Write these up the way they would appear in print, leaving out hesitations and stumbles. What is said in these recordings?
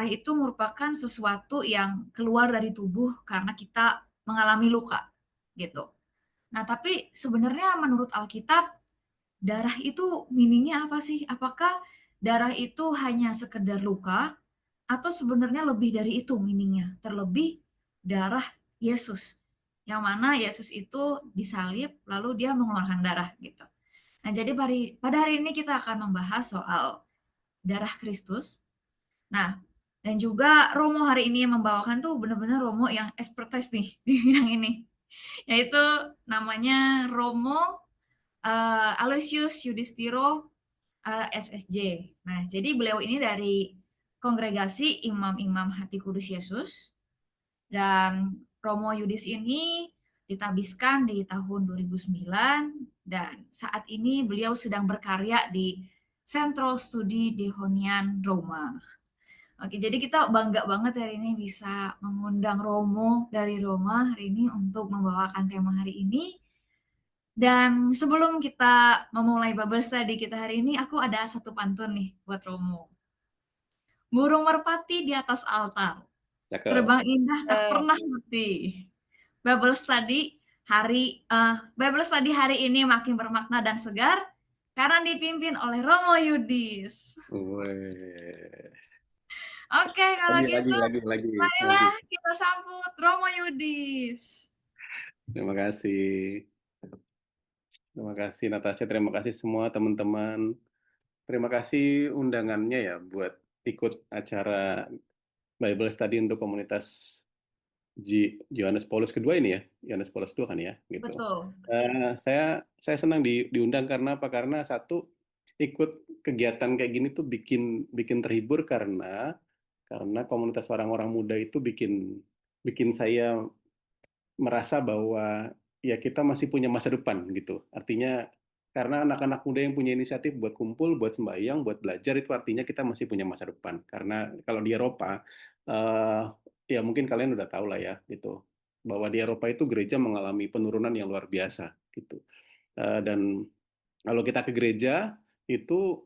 darah itu merupakan sesuatu yang keluar dari tubuh karena kita mengalami luka, gitu. Nah, tapi sebenarnya menurut Alkitab, darah itu meaning-nya apa sih? Apakah darah itu hanya sekedar luka atau sebenarnya lebih dari itu meaning-nya? Terlebih darah Yesus, yang mana Yesus itu disalib lalu dia mengeluarkan darah gitu. Nah, jadi pada hari ini kita akan membahas soal darah Kristus. Nah, dan juga Romo hari ini yang membawakan tuh benar-benar Romo yang expertise nih di bidang ini, yaitu namanya Romo Aloysius Yudhistiro SSJ. Nah, jadi beliau ini dari Kongregasi Imam-Imam Hati Kudus Yesus, dan Romo Yudis ini ditabiskan di tahun 2009 dan saat ini beliau sedang berkarya di Centro Studi Dehonian Roma. Oke, jadi kita bangga banget hari ini bisa mengundang Romo dari Roma hari ini untuk membawakan tema hari ini. Dan sebelum kita memulai Bible Study kita hari ini, aku ada satu pantun nih buat Romo. Burung merpati di atas altar, Cakep. terbang indah tak pernah mati. Bible Study Bible Study hari ini makin bermakna dan segar karena dipimpin oleh Romo Yudis. Weh. Oke, kalau gitu Lagi. marilah kita sambut Romo Yudis. Terima kasih. Terima kasih Natasha, terima kasih semua teman-teman. Terima kasih undangannya ya buat ikut acara Bible Study untuk komunitas Yohanes Paulus kedua ini ya. Yohanes Paulus II kan ya, gitu. Betul. Saya senang diundang karena apa? Karena satu, ikut kegiatan kayak gini tuh bikin bikin terhibur karena komunitas orang-orang muda itu bikin bikin saya merasa bahwa ya kita masih punya masa depan gitu. Artinya karena anak-anak muda yang punya inisiatif buat kumpul, buat sembahyang, buat belajar itu artinya kita masih punya masa depan. Karena kalau di Eropa, eh, ya mungkin kalian udah tahu lah ya gitu, bahwa di Eropa itu gereja mengalami penurunan yang luar biasa gitu. Dan kalau kita ke gereja itu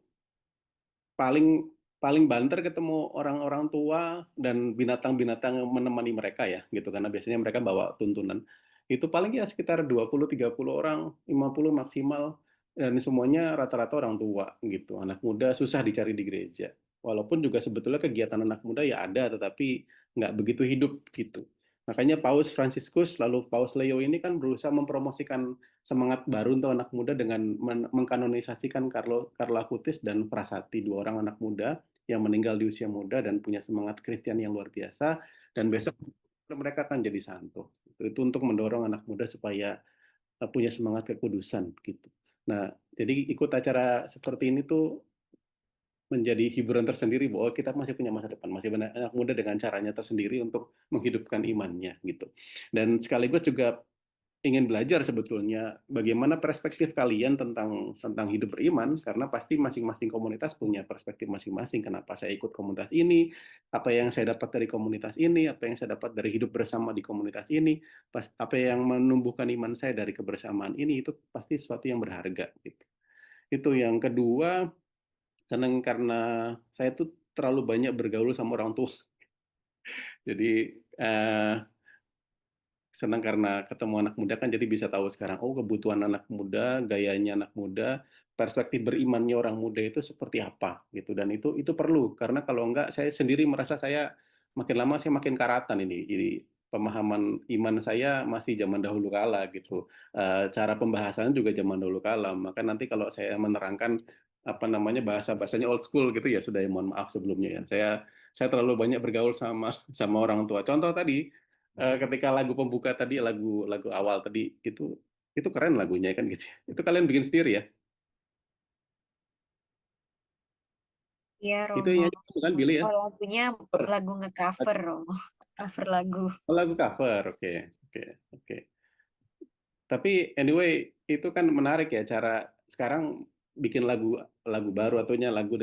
paling paling banter ketemu orang-orang tua dan binatang-binatang yang menemani mereka ya gitu, karena biasanya mereka bawa tuntunan. Itu paling ya sekitar 20-30 orang, 50 maksimal, dan semuanya rata-rata orang tua gitu. Anak muda susah dicari di gereja. Walaupun juga sebetulnya kegiatan anak muda ya ada, tetapi nggak begitu hidup gitu. Makanya Paus Fransiskus lalu Paus Leo ini kan berusaha mempromosikan semangat baru untuk anak muda dengan mengkanonisasikan Carla Acutis dan Prasati, dua orang anak muda yang meninggal di usia muda dan punya semangat Kristen yang luar biasa, dan besok mereka akan jadi santo. Itu untuk mendorong anak muda supaya punya semangat kekudusan gitu. Nah, jadi ikut acara seperti ini tuh menjadi hiburan tersendiri bahwa kita masih punya masa depan, masih banyak anak muda dengan caranya tersendiri untuk menghidupkan imannya gitu. Dan sekaligus juga ingin belajar sebetulnya bagaimana perspektif kalian tentang hidup beriman, karena pasti masing-masing komunitas punya perspektif masing-masing. Kenapa saya ikut komunitas ini, apa yang saya dapat dari komunitas ini, apa yang saya dapat dari hidup bersama di komunitas ini, apa yang menumbuhkan iman saya dari kebersamaan ini, itu pasti sesuatu yang berharga gitu. Itu yang kedua, senang karena saya tuh terlalu banyak bergaul sama orang tua. Jadi eh, senang karena ketemu anak muda kan, jadi bisa tahu sekarang, oh kebutuhan anak muda, gayanya anak muda, perspektif berimannya orang muda itu seperti apa gitu. Dan itu perlu, karena kalau enggak saya sendiri merasa saya makin lama saya makin karatan ini. Jadi pemahaman iman saya masih zaman dahulu kala gitu. Cara pembahasannya juga zaman dahulu kala. Maka nanti kalau saya menerangkan apa namanya bahasa-bahasanya old school gitu ya sudah ya, mohon maaf sebelumnya ya. Saya terlalu banyak bergaul sama sama orang tua. Contoh tadi, ketika lagu pembuka tadi, lagu lagu awal tadi, itu keren lagunya kan gitu. Itu kalian bikin sendiri ya? Iya, Itu Romo. yang nyanyi bukan Billy ya? Oh, lagunya Cover. lagu nge-cover, Romo. Cover lagu. Oh, lagu cover. Oke, oke, oke. Tapi anyway, itu kan menarik ya cara sekarang bikin lagu lagu baru atau lagu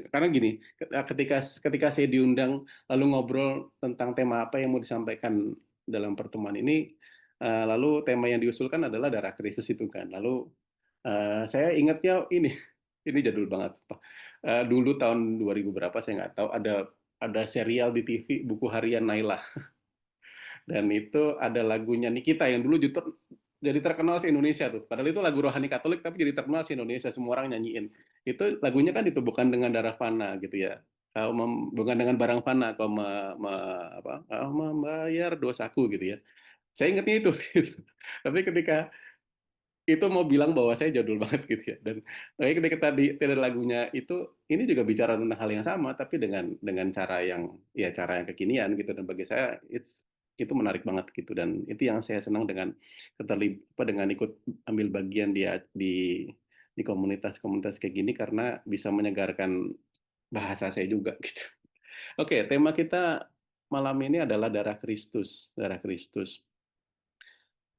karena gini, ketika ketika saya diundang lalu ngobrol tentang tema apa yang mau disampaikan dalam pertemuan ini, lalu tema yang diusulkan adalah darah Kristus itu kan. Lalu saya ingatnya ini ini jadul banget. Dulu tahun 2000 berapa saya nggak tahu, ada ada serial di TV buku harian Naila. Dan itu ada lagunya Nikita yang dulu jadi terkenal se Indonesia tuh. Padahal itu lagu rohani Katolik tapi jadi terkenal se Indonesia, semua orang nyanyiin. Itu lagunya kan itu bukan dengan darah fana gitu ya. Bukan dengan barang fana kau membayar dosaku gitu ya. Saya ingatnya itu gitu. Tapi ketika itu mau bilang bahwa saya jadul banget gitu ya. Dan ketika tadi lagunya itu, ini juga bicara tentang hal yang sama tapi dengan cara yang kekinian gitu. Dan bagi saya itu menarik banget gitu. Dan itu yang saya senang dengan ikut ambil bagian di komunitas-komunitas kayak gini, karena bisa menyegarkan bahasa saya juga gitu. Oke, tema kita malam ini adalah darah Kristus, darah Kristus.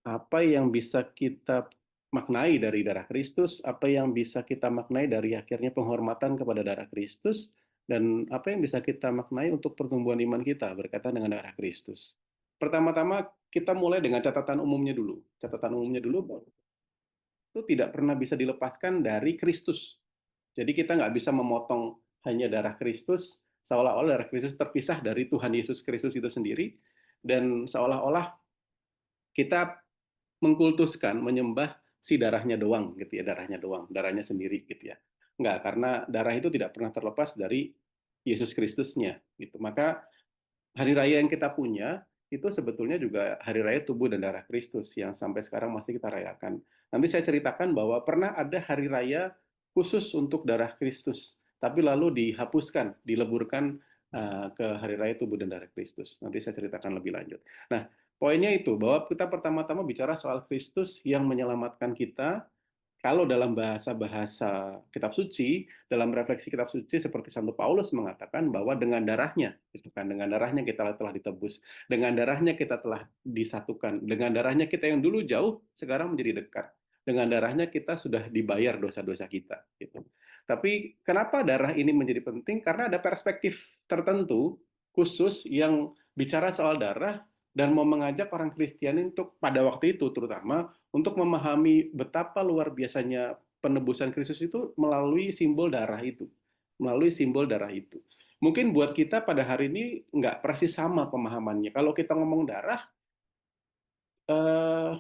Apa yang bisa kita maknai dari darah Kristus, apa yang bisa kita maknai dari akhirnya penghormatan kepada darah Kristus, dan apa yang bisa kita maknai untuk pertumbuhan iman kita berkaitan dengan darah Kristus. Pertama-tama kita mulai dengan catatan umumnya dulu. Catatan umumnya dulu bahwa itu tidak pernah bisa dilepaskan dari Kristus. Jadi kita nggak bisa memotong hanya darah Kristus, seolah-olah darah Kristus terpisah dari Tuhan Yesus Kristus itu sendiri, dan seolah-olah kita mengkultuskan, menyembah si darahnya doang gitu ya, darahnya doang, darahnya sendiri gitu ya. Enggak, karena darah itu tidak pernah terlepas dari Yesus Kristusnya gitu. Maka hari raya yang kita punya itu sebetulnya juga hari raya tubuh dan darah Kristus yang sampai sekarang masih kita rayakan. Nanti saya ceritakan bahwa pernah ada hari raya khusus untuk darah Kristus, tapi lalu dihapuskan, dileburkan ke hari raya tubuh dan darah Kristus. Nanti saya ceritakan lebih lanjut. Nah, poinnya itu bahwa kita pertama-tama bicara soal Kristus yang menyelamatkan kita. Kalau dalam bahasa-bahasa kitab suci, dalam refleksi kitab suci seperti Santo Paulus mengatakan bahwa dengan darahnya, gitu kan, dengan darahnya kita telah ditebus, dengan darahnya kita telah disatukan, dengan darahnya kita yang dulu jauh sekarang menjadi dekat, dengan darahnya kita sudah dibayar dosa-dosa kita. Gitu. Tapi kenapa darah ini menjadi penting? Karena ada perspektif tertentu khusus yang bicara soal darah dan mau mengajak orang Kristiani untuk pada waktu itu terutama untuk memahami betapa luar biasanya penebusan Kristus itu melalui simbol darah itu. Melalui simbol darah itu. Mungkin buat kita pada hari ini nggak persis sama pemahamannya. Kalau kita ngomong darah, eh,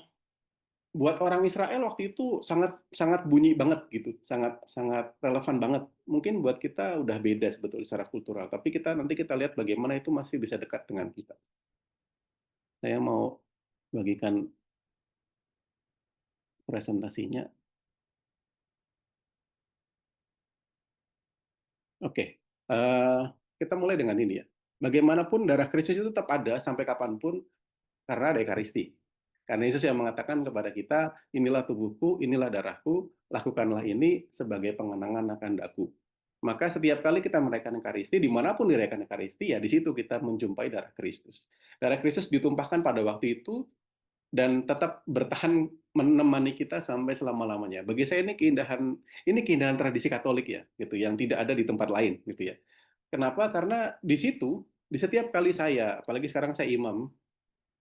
buat orang Israel waktu itu sangat sangat bunyi banget gitu, sangat sangat relevan banget. Mungkin buat kita udah beda sebetulnya secara kultural, tapi nanti kita lihat bagaimana itu masih bisa dekat dengan kita. Saya mau bagikan presentasinya. Oke, kita mulai dengan ini ya. Bagaimanapun darah Kristus itu tetap ada sampai kapanpun karena ada Ekaristi. Karena Yesus yang mengatakan kepada kita, inilah tubuhku, inilah darahku, lakukanlah ini sebagai pengenangan akan daku. Maka setiap kali kita merayakan Ekaristi, dimanapun dirayakan Ekaristi, ya di situ kita menjumpai darah Kristus. Darah Kristus ditumpahkan pada waktu itu dan tetap bertahan menemani kita sampai selama-lamanya. Bagi saya ini keindahan tradisi Katolik ya, gitu, yang tidak ada di tempat lain, gitu ya. Kenapa? Karena di situ, di setiap kali saya, apalagi sekarang saya imam,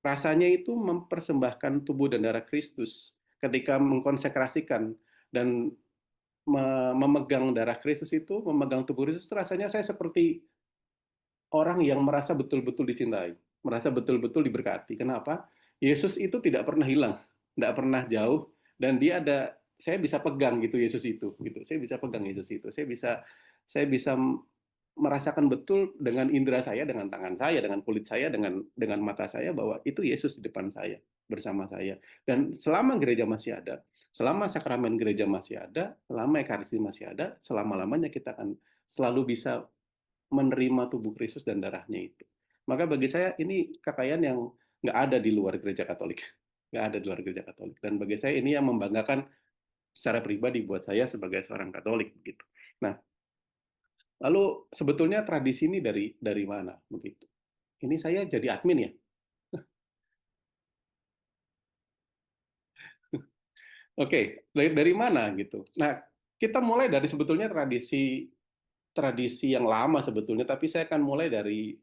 rasanya itu mempersembahkan tubuh dan darah Kristus ketika mengkonsekrasikan dan memegang darah Kristus itu, memegang tubuh Kristus, rasanya saya seperti orang yang merasa betul-betul dicintai, merasa betul-betul diberkati. Kenapa? Yesus itu tidak pernah hilang, tidak pernah jauh, dan saya bisa pegang gitu Yesus itu, gitu. Saya bisa pegang Yesus itu. Saya bisa merasakan betul dengan indera saya, dengan tangan saya, dengan kulit saya, dengan mata saya bahwa itu Yesus di depan saya, bersama saya. Dan selama gereja masih ada, selama sakramen gereja masih ada, selama ekaristi masih ada, selama-lamanya kita akan selalu bisa menerima tubuh Kristus dan darahnya itu. Maka bagi saya ini kekayaan yang nggak ada di luar gereja Katolik. Nggak ada di luar gereja Katolik. Dan bagi saya ini yang membanggakan secara pribadi buat saya sebagai seorang Katolik. Begitu. Nah, lalu sebetulnya tradisi ini dari mana? Begitu. Ini saya jadi admin ya. Oke, dari mana gitu. Nah, kita mulai dari sebetulnya tradisi yang lama sebetulnya, tapi saya akan mulai dari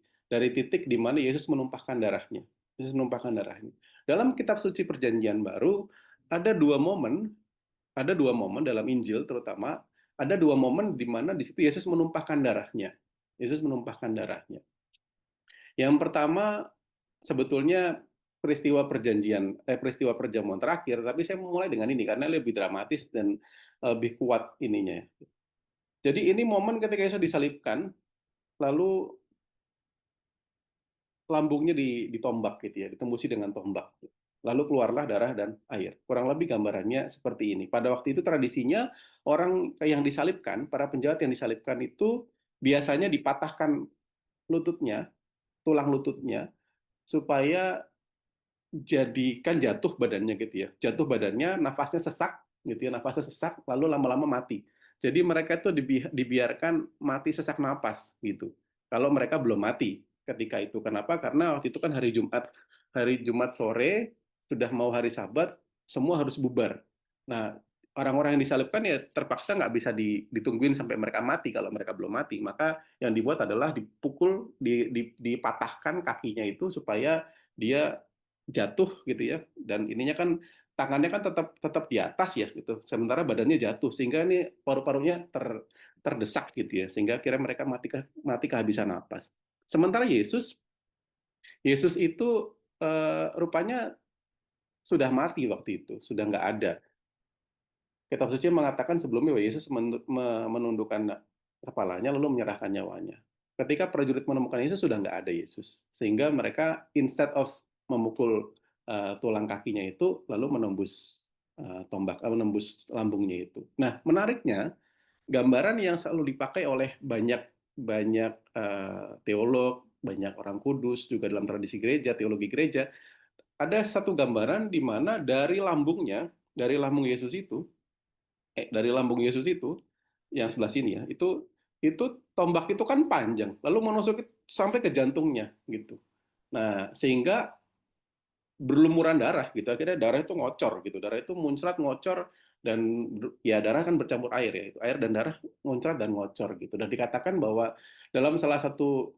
titik di mana Yesus menumpahkan darahnya. Yesus menumpahkan darahnya. Dalam kitab suci Perjanjian Baru ada ada dua momen dalam Injil terutama, ada dua momen di mana di situ Yesus menumpahkan darahnya. Yesus menumpahkan darahnya. Yang pertama sebetulnya peristiwa perjamuan terakhir, tapi saya mau mulai dengan ini karena lebih dramatis dan lebih kuat ininya. Jadi ini momen ketika Yesus disalibkan, lalu lambungnya ditombak gitu ya, ditembusi dengan tombak. Lalu keluarlah darah dan air. Kurang lebih gambarannya seperti ini. Pada waktu itu tradisinya orang yang disalibkan, para penjahat yang disalibkan itu biasanya dipatahkan lututnya, tulang lututnya, supaya jadi kan jatuh badannya gitu ya. Jatuh badannya, nafasnya sesak gitu ya, nafasnya sesak lalu lama-lama mati. Jadi mereka itu dibiarkan mati sesak napas gitu. Kalau mereka belum mati ketika itu. Kenapa? Karena waktu itu kan hari Jumat sore sudah mau hari Sabat, semua harus bubar. Nah, orang-orang yang disalibkan ya terpaksa nggak bisa ditungguin sampai mereka mati kalau mereka belum mati. Maka yang dibuat adalah dipukul, dipatahkan kakinya itu supaya dia jatuh gitu ya, dan ininya kan tangannya kan tetap tetap di atas ya gitu, sementara badannya jatuh sehingga ini paru-parunya terdesak gitu ya, sehingga akhirnya mereka mati kehabisan napas. Sementara Yesus itu rupanya sudah mati waktu itu, sudah nggak ada. Kitab suci mengatakan sebelumnya bahwa Yesus menundukkan kepalanya lalu menyerahkan nyawanya. Ketika prajurit menemukan Yesus sudah nggak ada Yesus, sehingga mereka instead of memukul tulang kakinya itu lalu menembus lambungnya itu. Nah, menariknya gambaran yang selalu dipakai oleh banyak banyak teolog, banyak orang kudus juga dalam tradisi gereja, teologi gereja, ada satu gambaran di mana dari lambung Yesus itu dari lambung Yesus itu yang sebelah sini ya, itu tombak itu kan panjang lalu menusuk sampai ke jantungnya gitu. Nah, sehingga berlumuran darah gitu, akhirnya darah itu ngocor gitu, darah itu muncrat ngocor, dan ya darah kan bercampur air ya, itu air dan darah muncrat dan ngocor gitu. Dan dikatakan bahwa dalam salah satu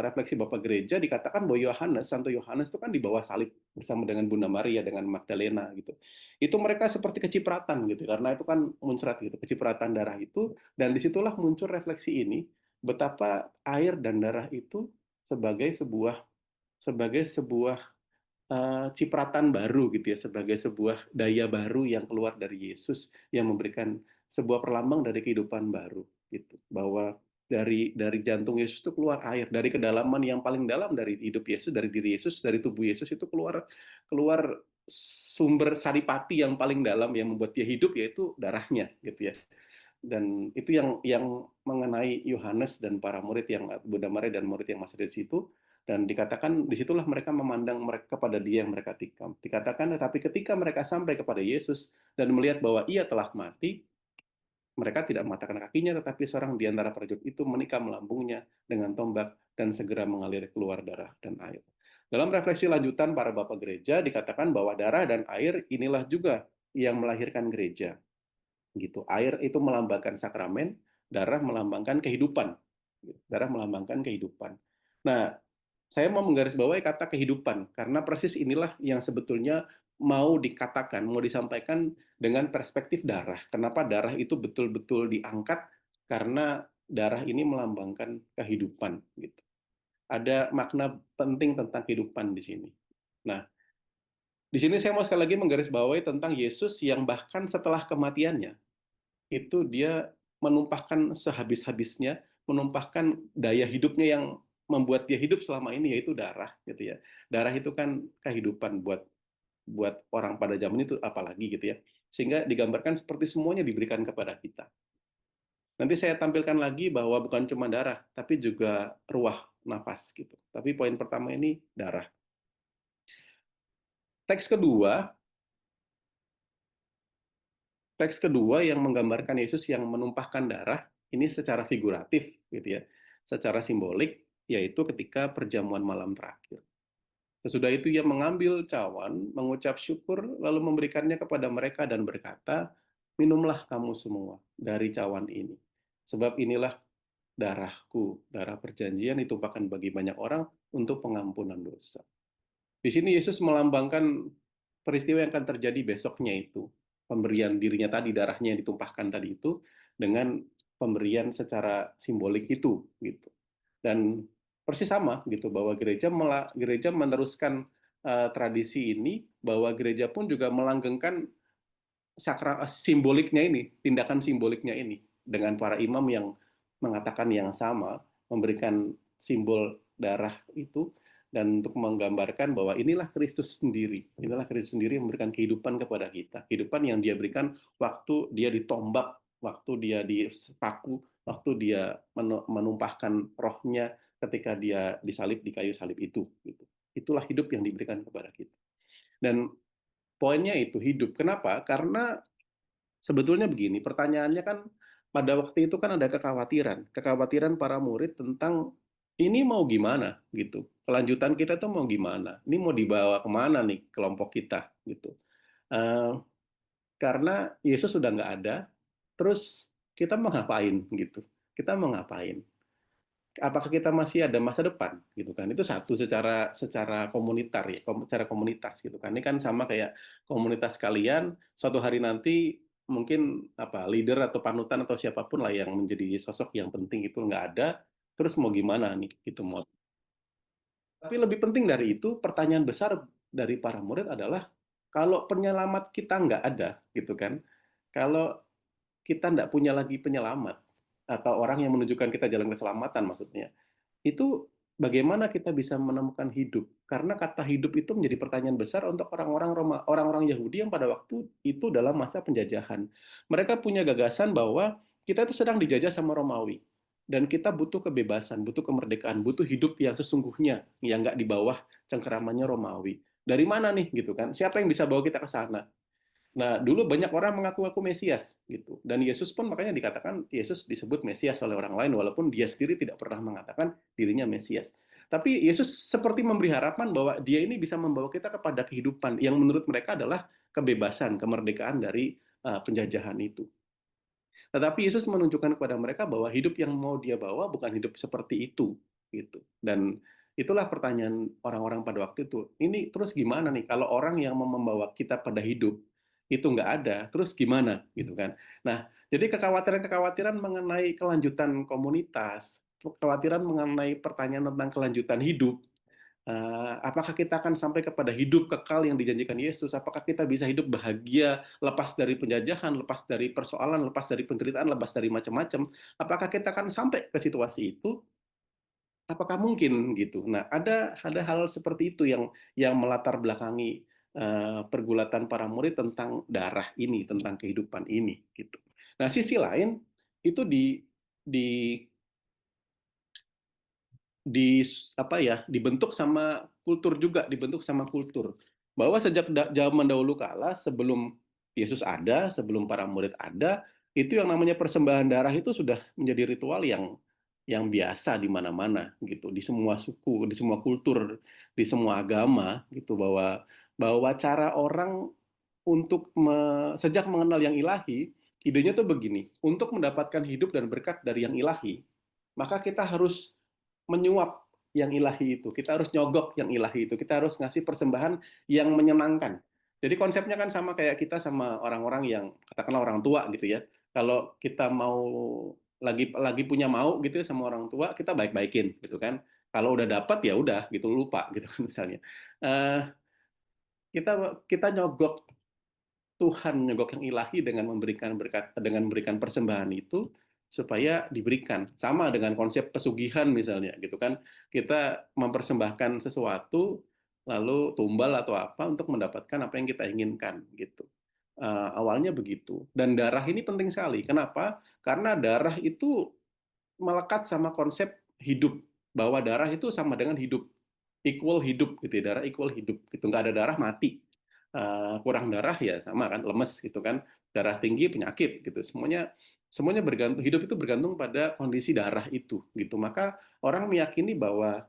refleksi Bapak Gereja dikatakan bahwa Santo Yohanes itu kan di bawah salib bersama dengan Bunda Maria dengan Magdalena gitu. Itu mereka seperti kecipratan gitu karena itu kan muncrat gitu, kecipratan darah itu, dan disitulah muncul refleksi ini betapa air dan darah itu sebagai sebuah cipratan baru gitu ya, sebagai sebuah daya baru yang keluar dari Yesus yang memberikan sebuah perlambang dari kehidupan baru gitu, bahwa dari jantung Yesus itu keluar air, dari kedalaman yang paling dalam dari hidup Yesus, dari diri Yesus, dari tubuh Yesus itu keluar keluar sumber saripati yang paling dalam yang membuat dia hidup, yaitu darahnya gitu ya. Dan itu yang mengenai Yohanes dan para murid yang Bunda Maria dan murid yang masih di situ, dan dikatakan disitulah mereka memandang mereka kepada dia yang mereka tikam. Dikatakan tetapi ketika mereka sampai kepada Yesus dan melihat bahwa ia telah mati, mereka tidak mematahkan kakinya, tetapi seorang di antara prajurit itu menikam lambungnya dengan tombak dan segera mengalir keluar darah dan air. Dalam refleksi lanjutan para bapak gereja dikatakan bahwa darah dan air inilah juga yang melahirkan gereja gitu. Air itu melambangkan sakramen, darah melambangkan kehidupan. Darah melambangkan kehidupan. Nah, saya mau menggarisbawahi kata kehidupan karena persis inilah yang sebetulnya mau dikatakan, mau disampaikan dengan perspektif darah. Kenapa darah itu betul-betul diangkat? Karena darah ini melambangkan kehidupan gitu. Ada makna penting tentang kehidupan di sini. Nah, di sini saya mau sekali lagi menggarisbawahi tentang Yesus yang bahkan setelah kematiannya itu dia menumpahkan sehabis-habisnya, menumpahkan daya hidupnya yang membuat dia hidup selama ini, yaitu darah gitu ya. Darah itu kan kehidupan buat buat orang pada zaman itu, apalagi gitu ya. Sehingga digambarkan seperti semuanya diberikan kepada kita. Nanti saya tampilkan lagi bahwa bukan cuma darah, tapi juga ruah, nafas gitu. Tapi poin pertama ini darah. Teks kedua Teks kedua yang menggambarkan Yesus yang menumpahkan darah ini secara figuratif gitu ya, secara simbolik, yaitu ketika perjamuan malam terakhir. Sesudah itu ia mengambil cawan, mengucap syukur, lalu memberikannya kepada mereka dan berkata, minumlah kamu semua dari cawan ini. Sebab inilah darahku, darah perjanjian ditumpahkan bagi banyak orang untuk pengampunan dosa. Di sini Yesus melambangkan peristiwa yang akan terjadi besoknya itu. Pemberian dirinya tadi, darahnya yang ditumpahkan tadi itu, dengan pemberian secara simbolik itu. Gitu. Dan persis sama gitu, bahwa gereja meneruskan tradisi ini, bahwa gereja pun juga melanggengkan simboliknya ini, tindakan simboliknya ini, dengan para imam yang mengatakan yang sama, memberikan simbol darah itu, dan untuk menggambarkan bahwa inilah Kristus sendiri yang memberikan kehidupan kepada kita, kehidupan yang dia berikan waktu dia ditombak, waktu dia dipaku, waktu dia menumpahkan rohnya ketika dia disalib di kayu salib itu. Gitu. Itulah hidup yang diberikan kepada kita. Dan poinnya itu hidup. Kenapa? Karena sebetulnya begini, pertanyaannya kan pada waktu itu kan ada kekhawatiran para murid tentang ini mau gimana gitu. Kelanjutan kita tuh mau gimana? Ini mau dibawa kemana nih kelompok kita gitu. Eh, karena Yesus sudah nggak ada, terus kita mau ngapain gitu? Kita mau ngapain? Apakah kita masih ada masa depan gitu kan? Itu satu secara komunitar ya, secara komunitas gitu kan. Ini kan sama kayak komunitas kalian suatu hari nanti mungkin apa leader atau panutan atau siapapun lah yang menjadi sosok yang penting itu nggak ada, terus mau gimana nih gitu mau. Tapi lebih penting dari itu, pertanyaan besar dari para murid adalah kalau penyelamat kita nggak ada gitu kan, kalau kita nggak punya lagi penyelamat atau orang yang menunjukkan kita jalan keselamatan maksudnya, itu bagaimana kita bisa menemukan hidup? Karena kata hidup itu menjadi pertanyaan besar untuk orang-orang Yahudi yang pada waktu itu dalam masa penjajahan. Mereka punya gagasan bahwa kita itu sedang dijajah sama Romawi. Dan kita butuh kebebasan, butuh kemerdekaan, butuh hidup yang sesungguhnya, yang nggak di bawah cengkeramannya Romawi. Dari mana nih gitu kan? Siapa yang bisa bawa kita ke sana? Nah, dulu banyak orang mengaku-ngaku Mesias gitu. Dan Yesus pun makanya dikatakan Yesus disebut Mesias oleh orang lain walaupun dia sendiri tidak pernah mengatakan dirinya Mesias. Tapi Yesus seperti memberi harapan bahwa dia ini bisa membawa kita kepada kehidupan yang menurut mereka adalah kebebasan, kemerdekaan dari penjajahan itu. Tetapi Yesus menunjukkan kepada mereka bahwa hidup yang mau dia bawa bukan hidup seperti itu, gitu. Dan itulah pertanyaan orang-orang pada waktu itu. Ini terus gimana nih kalau orang yang mau membawa kita pada hidup itu nggak ada, terus gimana, gitu kan? Nah, jadi kekhawatiran-kekhawatiran mengenai kelanjutan komunitas, kekhawatiran mengenai pertanyaan tentang kelanjutan hidup. Apakah kita akan sampai kepada hidup kekal yang dijanjikan Yesus? Apakah kita bisa hidup bahagia, lepas dari penjajahan, lepas dari persoalan, lepas dari penderitaan, lepas dari macam-macam? Apakah kita akan sampai ke situasi itu? Apakah mungkin gitu? Nah, ada hal seperti itu yang melatar belakangi pergulatan para murid tentang darah ini, tentang kehidupan ini, gitu. Nah, sisi lain itu di di apa ya dibentuk sama kultur juga, dibentuk sama kultur bahwa sejak zaman dahulu kala, sebelum Yesus ada, sebelum para murid ada, itu yang namanya persembahan darah itu sudah menjadi ritual yang biasa di mana-mana gitu, di semua suku, di semua kultur, di semua agama gitu, bahwa cara orang untuk sejak mengenal yang ilahi, idenya tuh begini, untuk mendapatkan hidup dan berkat dari yang ilahi, maka kita harus menyuap yang ilahi itu. Kita harus nyogok yang ilahi itu. Kita harus ngasih persembahan yang menyenangkan. Jadi konsepnya kan sama kayak kita sama orang-orang yang katakanlah orang tua gitu ya. Kalau kita mau lagi punya mau gitu ya sama orang tua, kita baik-baikin gitu kan. Kalau udah dapat ya udah gitu lupa gitu kan misalnya. Uh, kita nyogok Tuhan, nyogok yang ilahi dengan memberikan berkat, dengan memberikan persembahan itu supaya diberikan. Sama dengan konsep pesugihan misalnya gitu kan. Kita mempersembahkan sesuatu lalu tumbal atau apa untuk mendapatkan apa yang kita inginkan gitu. Awalnya begitu. Dan darah ini penting sekali. Kenapa? Karena darah itu melekat sama konsep hidup, bahwa darah itu sama dengan hidup, equal hidup gitu ya. Darah equal hidup gitu. Nggak ada darah mati. Kurang darah ya sama kan, lemes gitu kan, darah tinggi penyakit gitu, semuanya bergantung, hidup itu bergantung pada kondisi darah itu gitu. Maka orang meyakini bahwa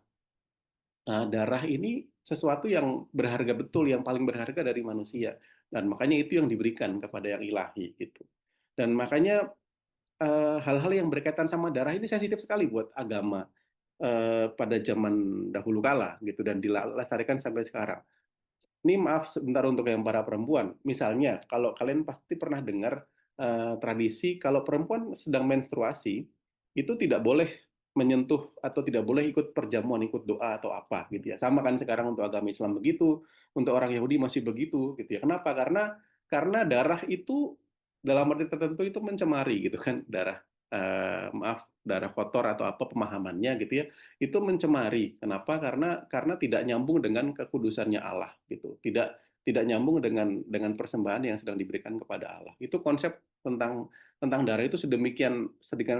darah ini sesuatu yang berharga betul, yang paling berharga dari manusia, dan makanya itu yang diberikan kepada yang ilahi gitu. Dan makanya hal-hal yang berkaitan sama darah ini sensitif sekali buat agama pada zaman dahulu kala gitu, dan dilestarikan sampai sekarang. Ini maaf sebentar untuk yang para perempuan. Misalnya, kalau kalian pasti pernah dengar tradisi kalau perempuan sedang menstruasi, itu tidak boleh menyentuh atau tidak boleh ikut perjamuan, ikut doa atau apa gitu ya. Sama kan sekarang untuk agama Islam begitu, untuk orang Yahudi masih begitu gitu ya. Kenapa? Karena darah itu dalam arti tertentu itu mencemari gitu kan, darah kotor atau apa pemahamannya gitu ya, itu mencemari. Kenapa? Karena tidak nyambung dengan kekudusannya Allah gitu. Tidak nyambung dengan persembahan yang sedang diberikan kepada Allah. Itu konsep tentang darah itu sedemikian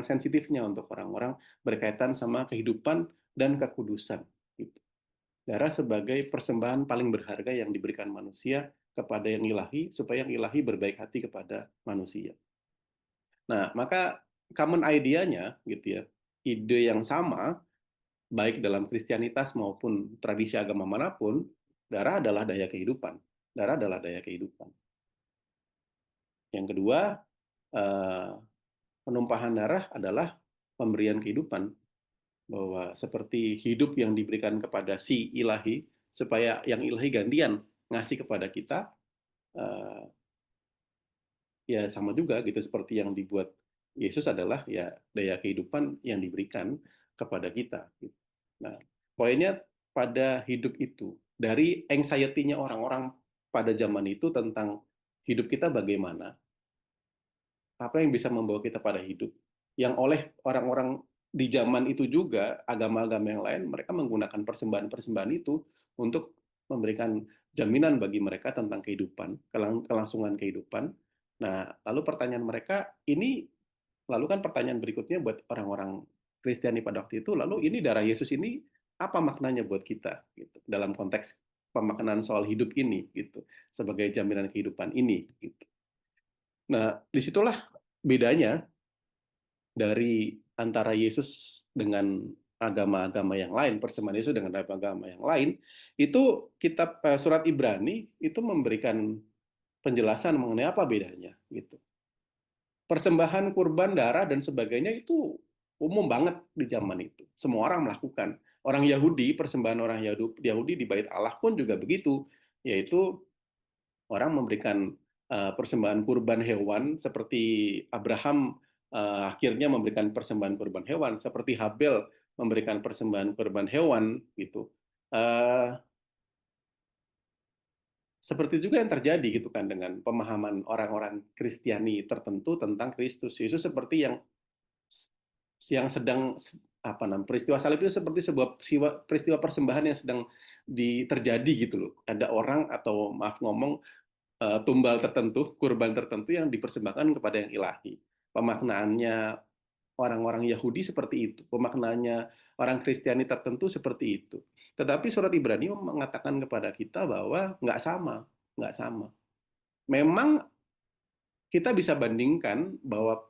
sensitifnya untuk orang-orang berkaitan sama kehidupan dan kekudusan. Gitu. Darah sebagai persembahan paling berharga yang diberikan manusia kepada yang ilahi, supaya yang ilahi berbaik hati kepada manusia. Nah, maka common idea-nya, gitu ya, ide yang sama, baik dalam Kristianitas maupun tradisi agama manapun, darah adalah daya kehidupan. Darah adalah daya kehidupan. Yang kedua, penumpahan darah adalah pemberian kehidupan, bahwa seperti hidup yang diberikan kepada si ilahi, supaya yang ilahi gantian ngasih kepada kita, ya sama juga gitu, seperti yang dibuat Yesus adalah ya daya kehidupan yang diberikan kepada kita. Nah, poinnya pada hidup itu, dari anxiety-nya orang-orang pada zaman itu tentang hidup kita bagaimana, apa yang bisa membawa kita pada hidup, yang oleh orang-orang di zaman itu juga, agama-agama yang lain, mereka menggunakan persembahan-persembahan itu untuk memberikan jaminan bagi mereka tentang kehidupan, kelangsungan kehidupan. Nah, lalu pertanyaan mereka ini, lalu kan pertanyaan berikutnya buat orang-orang Kristiani pada waktu itu, lalu ini darah Yesus ini apa maknanya buat kita gitu, dalam konteks pemaknaan soal hidup ini gitu, sebagai jaminan kehidupan ini gitu. Nah, disitulah bedanya dari antara Yesus dengan agama-agama yang lain, persembahan Yesus dengan agama yang lain. Itu kitab surat Ibrani itu memberikan penjelasan mengenai apa bedanya gitu. Persembahan kurban darah dan sebagainya itu umum banget di zaman itu. Semua orang melakukan. Orang Yahudi, persembahan orang Yahudi di Bait Allah pun juga begitu, yaitu orang memberikan persembahan kurban hewan, seperti Abraham akhirnya memberikan persembahan kurban hewan, seperti Habel memberikan persembahan kurban hewan gitu. Seperti juga yang terjadi gitu kan dengan pemahaman orang-orang Kristiani tertentu tentang Kristus. Yesus seperti yang sedang apa namanya, peristiwa salib itu seperti sebuah peristiwa persembahan yang sedang terjadi gitu loh. Ada orang, atau maaf ngomong, tumbal tertentu, kurban tertentu yang dipersembahkan kepada yang ilahi. Pemaknaannya orang-orang Yahudi seperti itu, pemaknaannya orang Kristiani tertentu seperti itu. Tetapi surat Ibrani mengatakan kepada kita bahwa nggak sama, nggak sama. Memang kita bisa bandingkan bahwa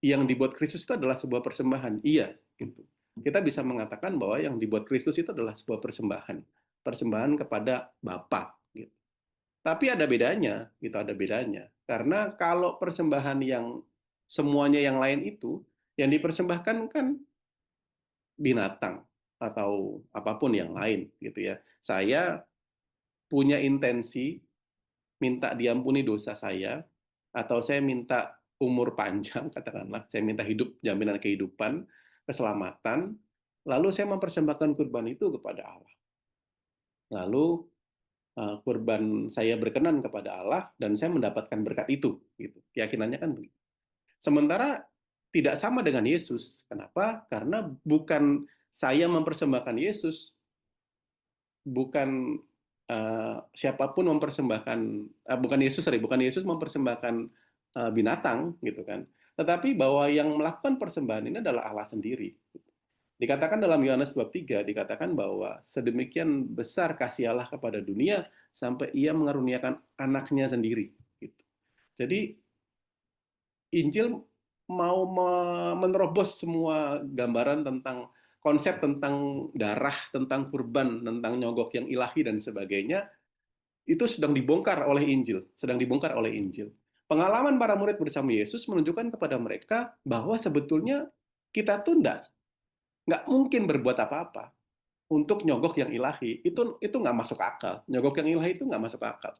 yang dibuat Kristus itu adalah sebuah persembahan, iya, gitu. Kita bisa mengatakan bahwa yang dibuat Kristus itu adalah sebuah persembahan, persembahan kepada Bapa. Gitu. Tapi ada bedanya, gitu, ada bedanya. Karena kalau persembahan yang semuanya yang lain itu, yang dipersembahkan kan binatang atau apapun yang lain, gitu ya. Saya punya intensi minta diampuni dosa saya, atau saya minta umur panjang, katakanlah, saya minta hidup, jaminan kehidupan, keselamatan, lalu saya mempersembahkan kurban itu kepada Allah. Lalu kurban saya berkenan kepada Allah dan saya mendapatkan berkat itu, gitu. Keyakinannya kan begitu. Sementara tidak sama dengan Yesus. Kenapa? Karena bukan saya mempersembahkan Yesus, bukan siapapun mempersembahkan, bukan Yesus mempersembahkan binatang, gitu kan. Tetapi bahwa yang melakukan persembahan ini adalah Allah sendiri. Dikatakan dalam Yohanes bab 3, dikatakan bahwa sedemikian besar kasih Allah kepada dunia sampai ia mengaruniakan anaknya sendiri. Gitu. Jadi Injil mau menerobos semua gambaran tentang konsep tentang darah, tentang kurban, tentang nyogok yang ilahi dan sebagainya, itu sedang dibongkar oleh Injil, sedang dibongkar oleh Injil. Pengalaman para murid bersama Yesus menunjukkan kepada mereka bahwa sebetulnya kita tuh nggak mungkin berbuat apa-apa untuk nyogok yang ilahi. Itu nggak masuk akal. Nyogok yang ilahi itu nggak masuk akal.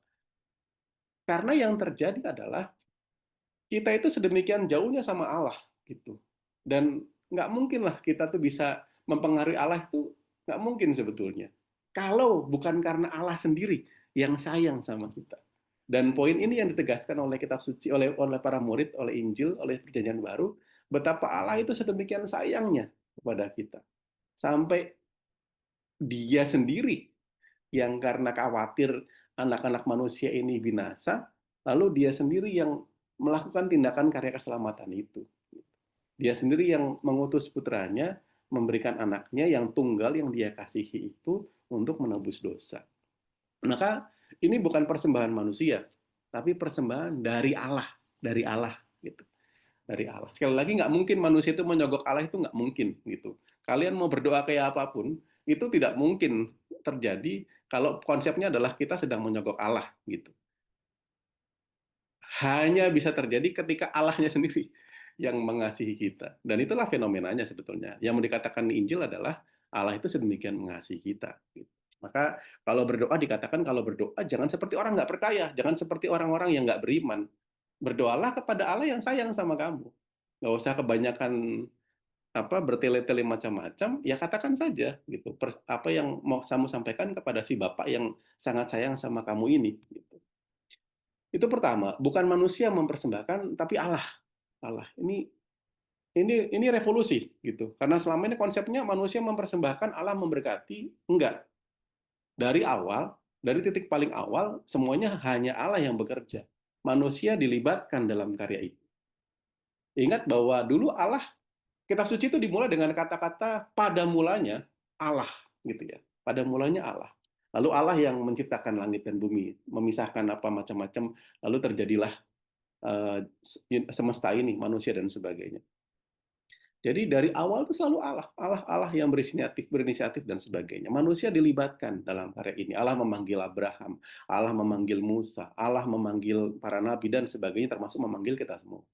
Karena yang terjadi adalah kita itu sedemikian jauhnya sama Allah gitu. Dan nggak mungkin lah kita tuh bisa mempengaruhi Allah itu, nggak mungkin sebetulnya. Kalau bukan karena Allah sendiri yang sayang sama kita. Dan poin ini yang ditegaskan oleh kitab suci, oleh para murid, oleh Injil, oleh Perjanjian Baru, betapa Allah itu sedemikian sayangnya kepada kita. Sampai Dia sendiri yang karena khawatir anak-anak manusia ini binasa, lalu Dia sendiri yang melakukan tindakan karya keselamatan itu. Dia sendiri yang mengutus putranya, memberikan anaknya yang tunggal yang Dia kasihi itu untuk menebus dosa. Maka ini bukan persembahan manusia, tapi persembahan dari Allah gitu, dari Allah. Sekali lagi nggak mungkin manusia itu menyogok Allah, itu nggak mungkin gitu. Kalian mau berdoa kayak apapun, itu tidak mungkin terjadi kalau konsepnya adalah kita sedang menyogok Allah gitu. Hanya bisa terjadi ketika Allahnya sendiri yang mengasihi kita. Dan itulah fenomenanya sebetulnya. Yang mau dikatakan di Injil adalah Allah itu sedemikian mengasihi kita. Gitu. Maka kalau berdoa dikatakan kalau berdoa jangan seperti orang nggak percaya, jangan seperti orang-orang yang nggak beriman. Berdoalah kepada Allah yang sayang sama kamu. Nggak usah kebanyakan bertele-tele macam-macam, ya katakan saja gitu. Apa yang mau kamu sampaikan kepada si Bapak yang sangat sayang sama kamu ini. Gitu. Itu pertama, bukan manusia mempersembahkan, tapi Allah. Allah. Ini revolusi gitu. Karena selama ini konsepnya manusia mempersembahkan, Allah memberkati. Enggak. Dari awal, dari titik paling awal, semuanya hanya Allah yang bekerja. Manusia dilibatkan dalam karya itu. Ingat bahwa dulu Allah, kitab suci itu dimulai dengan kata-kata pada mulanya Allah gitu ya. Pada mulanya Allah. Lalu Allah yang menciptakan langit dan bumi, memisahkan apa macam-macam, lalu terjadilah semesta ini, manusia dan sebagainya. Jadi dari awal itu selalu Allah yang berinisiatif dan sebagainya. Manusia dilibatkan dalam karya ini. Allah memanggil Abraham, Allah memanggil Musa, Allah memanggil para nabi dan sebagainya, termasuk memanggil kita semua.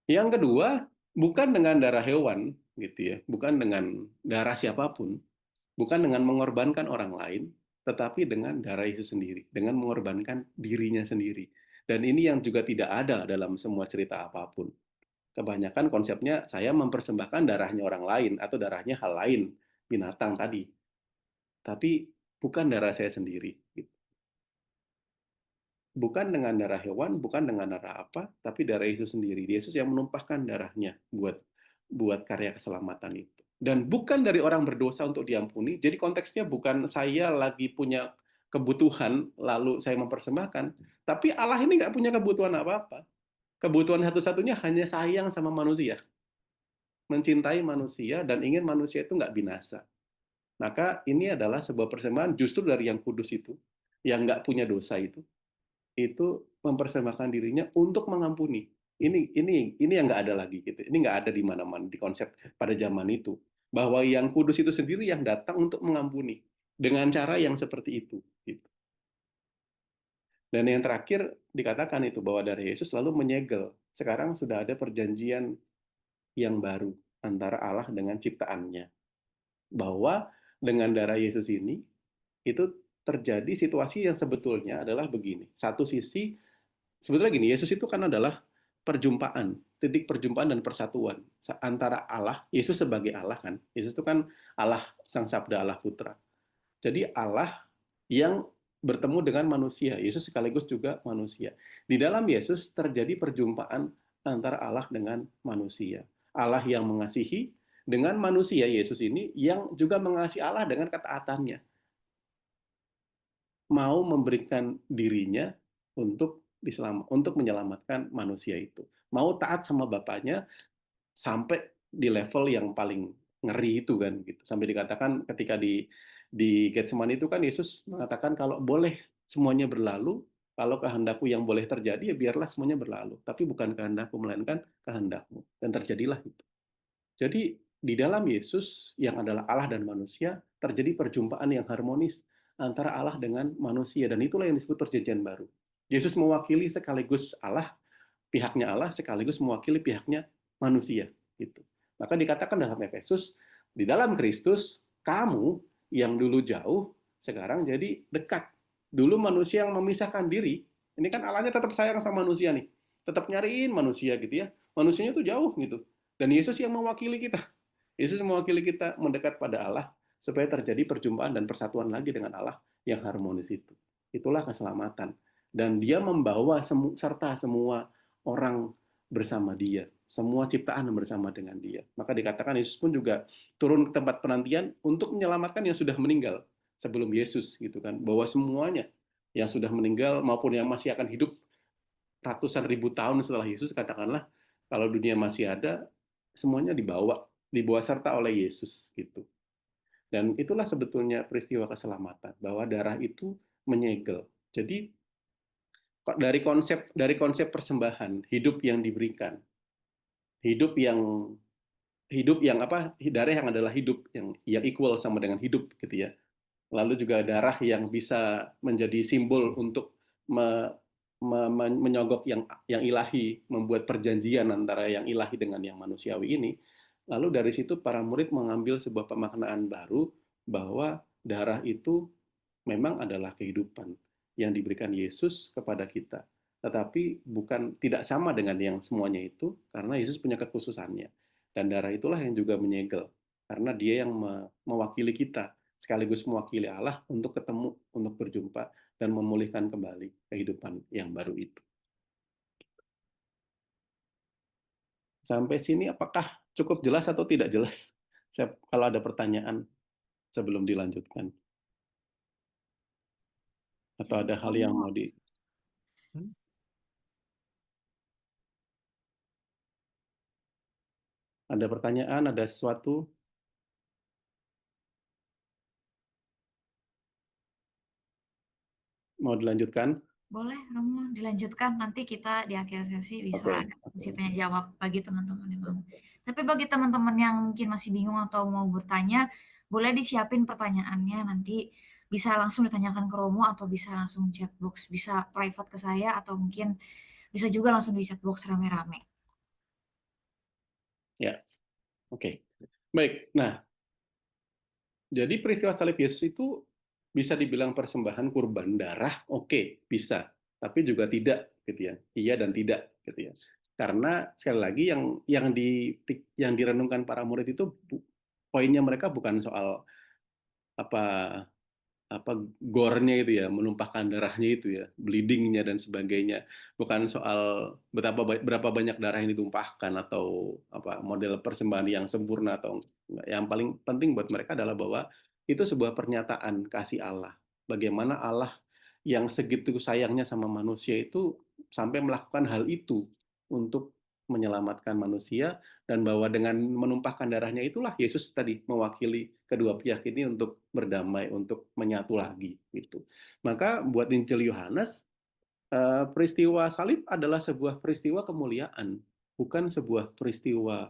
Yang kedua, bukan dengan darah hewan, gitu ya, bukan dengan darah siapapun, bukan dengan mengorbankan orang lain, tetapi dengan darah Yesus sendiri, dengan mengorbankan dirinya sendiri. Dan ini yang juga tidak ada dalam semua cerita apapun. Kebanyakan konsepnya saya mempersembahkan darahnya orang lain atau darahnya hal lain, binatang tadi. Tapi bukan darah saya sendiri. Bukan dengan darah hewan, bukan dengan darah apa, tapi darah Yesus sendiri. Yesus yang menumpahkan darahnya buat karya keselamatan itu. Dan bukan dari orang berdosa untuk diampuni. Jadi konteksnya bukan saya lagi punya kebutuhan lalu saya mempersembahkan, tapi Allah ini nggak punya kebutuhan apa-apa. Kebutuhan satu-satunya hanya sayang sama manusia, mencintai manusia dan ingin manusia itu nggak binasa. Maka ini adalah sebuah persembahan justru dari yang kudus itu, yang nggak punya dosa itu mempersembahkan dirinya untuk mengampuni. Ini yang nggak ada lagi gitu. Ini nggak ada di mana-mana di konsep pada zaman itu. Bahwa yang kudus itu sendiri yang datang untuk mengampuni dengan cara yang seperti itu. Gitu. Dan yang terakhir dikatakan itu bahwa dari Yesus lalu menyegel. Sekarang sudah ada perjanjian yang baru antara Allah dengan ciptaannya. Bahwa dengan darah Yesus ini itu terjadi situasi yang sebetulnya adalah begini. Satu sisi sebetulnya gini, Yesus itu kan adalah perjumpaan, titik perjumpaan dan persatuan antara Allah, Yesus sebagai Allah kan. Yesus itu kan Allah, Sang Sabda, Allah Putra. Jadi Allah yang bertemu dengan manusia, Yesus sekaligus juga manusia. Di dalam Yesus terjadi perjumpaan antara Allah dengan manusia. Allah yang mengasihi dengan manusia, Yesus ini yang juga mengasihi Allah dengan ketaatannya. Mau memberikan dirinya untuk menyelamatkan manusia itu. Mau taat sama Bapaknya sampai di level yang paling ngeri itu kan gitu. Sampai dikatakan ketika di Getsemani itu kan Yesus mengatakan kalau boleh semuanya berlalu, kalau kehendakku yang boleh terjadi ya biarlah semuanya berlalu, tapi bukan kehendakku melainkan kehendakmu. Dan terjadilah itu. Jadi di dalam Yesus yang adalah Allah dan manusia terjadi perjumpaan yang harmonis antara Allah dengan manusia dan itulah yang disebut perjanjian baru. Yesus mewakili sekaligus Allah, pihaknya Allah sekaligus mewakili pihaknya manusia gitu. Maka dikatakan dalam Efesus, di dalam Kristus kamu yang dulu jauh sekarang jadi dekat. Dulu manusia yang memisahkan diri, ini kan Allahnya tetap sayang sama manusia nih. Tetap nyariin manusia gitu ya. Manusianya tuh jauh gitu. Dan Yesus yang mewakili kita. Yesus mewakili kita mendekat pada Allah supaya terjadi perjumpaan dan persatuan lagi dengan Allah yang harmonis itu. Itulah keselamatan. Dan dia membawa serta semua orang bersama dia. Semua ciptaan bersama dengan dia. Maka dikatakan Yesus pun juga turun ke tempat penantian untuk menyelamatkan yang sudah meninggal sebelum Yesus gitu kan. Bahwa semuanya yang sudah meninggal maupun yang masih akan hidup ratusan ribu tahun setelah Yesus, katakanlah kalau dunia masih ada, semuanya dibawa serta oleh Yesus gitu. Dan itulah sebetulnya peristiwa keselamatan, bahwa darah itu menyegel. Jadi dari konsep persembahan, hidup yang diberikan, hidup yang darah yang adalah hidup yang equal sama dengan hidup gitu ya. Lalu juga darah yang bisa menjadi simbol untuk menyogok yang ilahi, membuat perjanjian antara yang ilahi dengan yang manusiawi ini. Lalu dari situ para murid mengambil sebuah pemaknaan baru bahwa darah itu memang adalah kehidupan yang diberikan Yesus kepada kita. Tetapi tidak sama dengan yang semuanya itu, karena Yesus punya kekhususannya. Dan darah itulah yang juga menyegel, karena dia yang mewakili kita, sekaligus mewakili Allah untuk ketemu, untuk berjumpa, dan memulihkan kembali kehidupan yang baru itu. Sampai sini apakah cukup jelas atau tidak jelas? Kalau ada pertanyaan sebelum dilanjutkan. Atau ada hal yang mau di... Ada pertanyaan, ada sesuatu? Mau dilanjutkan? Boleh, Romo, dilanjutkan. Nanti kita di akhir sesi bisa ada sesi tanya jawab bagi teman-teman yang mau. Tapi bagi teman-teman yang mungkin masih bingung atau mau bertanya, boleh disiapin pertanyaannya. Nanti bisa langsung ditanyakan ke Romo atau bisa langsung chat box. Bisa private ke saya atau mungkin bisa juga langsung di chat box rame-rame. Ya, oke. Baik, nah, jadi peristiwa salib Yesus itu bisa dibilang persembahan kurban darah, oke, bisa. Tapi juga tidak, gitu ya. Iya dan tidak, gitu ya. Karena sekali lagi yang direnungkan para murid itu poinnya mereka bukan soal apa gornya itu ya, menumpahkan darahnya itu ya, bleedingnya dan sebagainya. Bukan soal berapa banyak darah yang ditumpahkan atau model persembahan yang sempurna atau enggak. Yang paling penting buat mereka adalah bahwa itu sebuah pernyataan kasih Allah. Bagaimana Allah yang segitu sayangnya sama manusia itu sampai melakukan hal itu untuk menyelamatkan manusia, dan bahwa dengan menumpahkan darahnya itulah Yesus tadi mewakili kedua pihak ini untuk berdamai, untuk menyatu lagi gitu. Maka buat Injil Yohanes, peristiwa salib adalah sebuah peristiwa kemuliaan, bukan sebuah peristiwa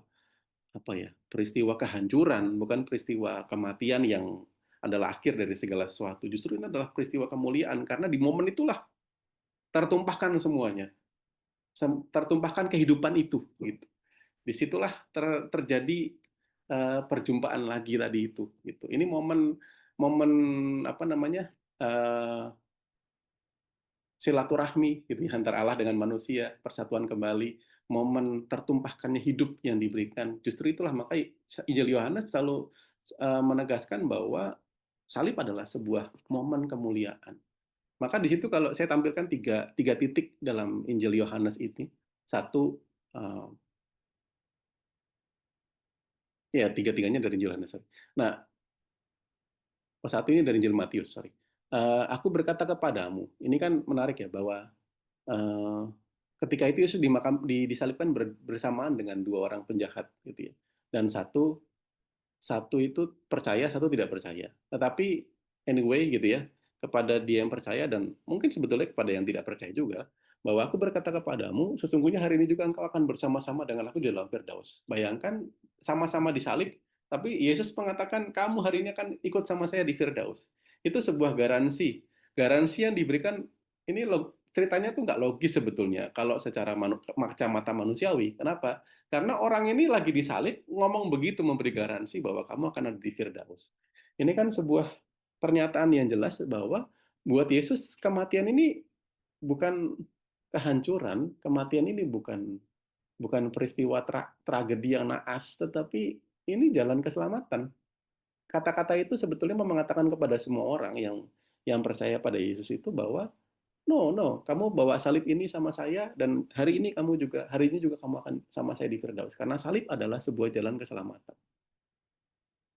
peristiwa kehancuran, bukan peristiwa kematian yang adalah akhir dari segala sesuatu. Justru ini adalah peristiwa kemuliaan, karena di momen itulah tertumpahkan semuanya, tertumpahkan kehidupan itu gitu. Disitulah terjadi perjumpaan lagi tadi itu gitu. Ini momen silaturahmi gitu ya, antara Allah dengan manusia, persatuan kembali, momen tertumpahkannya hidup yang diberikan. Justru itulah maka Injil Yohanes selalu menegaskan bahwa salib adalah sebuah momen kemuliaan. Maka di situ kalau saya tampilkan tiga titik dalam Injil Yohanes ini. Satu, ya tiga-tiganya dari Injil Yohanes. Nah, satu ini dari Injil Matius, sorry. Aku berkata kepadamu, ini kan menarik ya, bahwa ketika itu Yesus disalibkan bersamaan dengan dua orang penjahat, gitu ya. Dan satu itu percaya, satu tidak percaya. Tetapi anyway, gitu ya, kepada dia yang percaya dan mungkin sebetulnya kepada yang tidak percaya juga, bahwa aku berkata kepadamu, sesungguhnya hari ini juga engkau akan bersama-sama dengan aku di dalam Firdaus. Bayangkan sama-sama disalib, tapi Yesus mengatakan kamu hari ini akan ikut sama saya di Firdaus. Itu sebuah garansi yang diberikan. Ini ceritanya tuh nggak logis sebetulnya kalau secara kacamata manusiawi. Kenapa? Karena orang ini lagi disalib ngomong begitu, memberi garansi bahwa kamu akan ada di Firdaus. Ini kan sebuah pernyataan yang jelas bahwa buat Yesus kematian ini bukan kehancuran, kematian ini bukan bukan peristiwa tragedi yang naas, tetapi ini jalan keselamatan. Kata-kata itu sebetulnya mau mengatakan kepada semua orang yang percaya pada Yesus itu bahwa no, no, kamu bawa salib ini sama saya dan hari ini juga kamu akan sama saya di Firdaus. Karena salib adalah sebuah jalan keselamatan.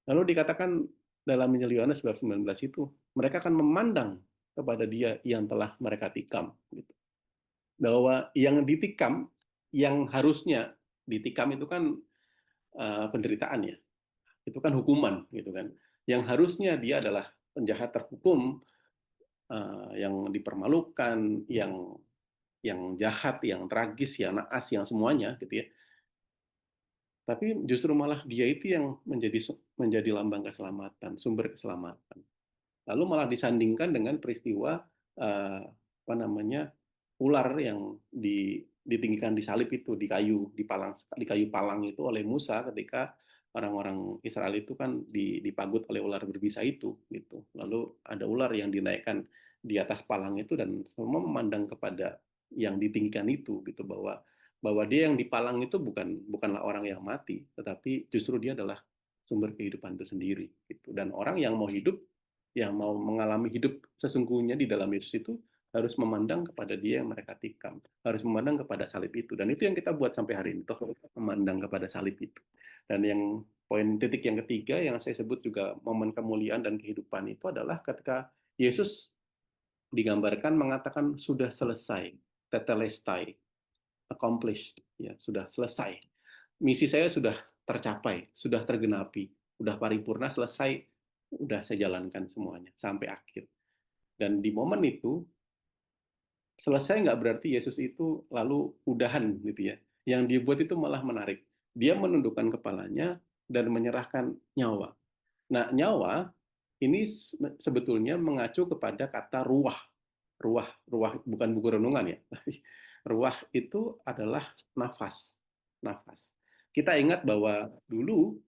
Lalu dikatakan dalam Injil Yohanes bab 19 itu, mereka akan memandang kepada Dia yang telah mereka tikam. Gitu. Bahwa yang ditikam, yang harusnya ditikam itu kan penderitaan ya, itu kan hukuman gitu kan. Yang harusnya dia adalah penjahat terhukum, yang dipermalukan, yang jahat, yang tragis, yang naas, yang semuanya gitu ya. Tapi justru malah dia itu yang menjadi lambang keselamatan, sumber keselamatan. Lalu malah disandingkan dengan peristiwa apa namanya ular yang ditinggikan di salib itu di kayu palang itu oleh Musa ketika orang-orang Israel itu kan dipagut oleh ular berbisa itu gitu. Lalu ada ular yang dinaikkan di atas palang itu dan semua memandang kepada yang ditinggikan itu gitu bahwa dia yang dipalang itu bukanlah orang yang mati, tetapi justru dia adalah sumber kehidupan itu sendiri gitu. Dan orang yang mau hidup, yang mau mengalami hidup sesungguhnya di dalam Yesus itu harus memandang kepada dia yang mereka tikam, harus memandang kepada salib itu. Dan itu yang kita buat sampai hari ini, toh memandang kepada salib itu. Dan yang poin titik yang ketiga yang saya sebut juga momen kemuliaan dan kehidupan itu adalah ketika Yesus digambarkan mengatakan sudah selesai, tetelestai, accomplished, ya sudah selesai. Misi saya sudah tercapai, sudah tergenapi, sudah paripurna, selesai, udah saya jalankan semuanya sampai akhir. Dan di momen itu selesai nggak berarti Yesus itu lalu udahan gitu ya. Yang dibuat itu malah menarik. Dia menundukkan kepalanya dan menyerahkan nyawa. Nah, nyawa ini sebetulnya mengacu kepada kata ruah. Ruah bukan buku renungan ya. Ruah itu adalah nafas. Nafas. Kita ingat bahwa dulu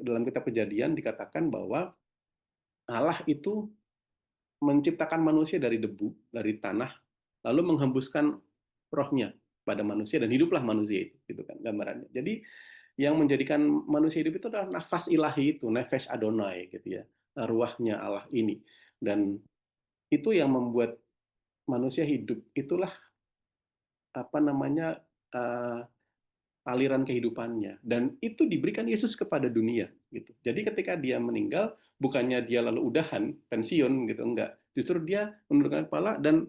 dalam kitab Kejadian dikatakan bahwa Allah itu menciptakan manusia dari debu, dari tanah, lalu menghembuskan rohnya pada manusia dan hiduplah manusia itu, gitu kan gambarannya. Jadi yang menjadikan manusia hidup itu adalah nafas ilahi itu, nefesh Adonai gitu ya, ruahnya Allah ini. Dan itu yang membuat manusia hidup. Itulah apa namanya aliran kehidupannya dan itu diberikan Yesus kepada dunia gitu. Jadi ketika dia meninggal bukannya dia lalu udahan pensiun gitu enggak. Justru dia menundukkan kepala dan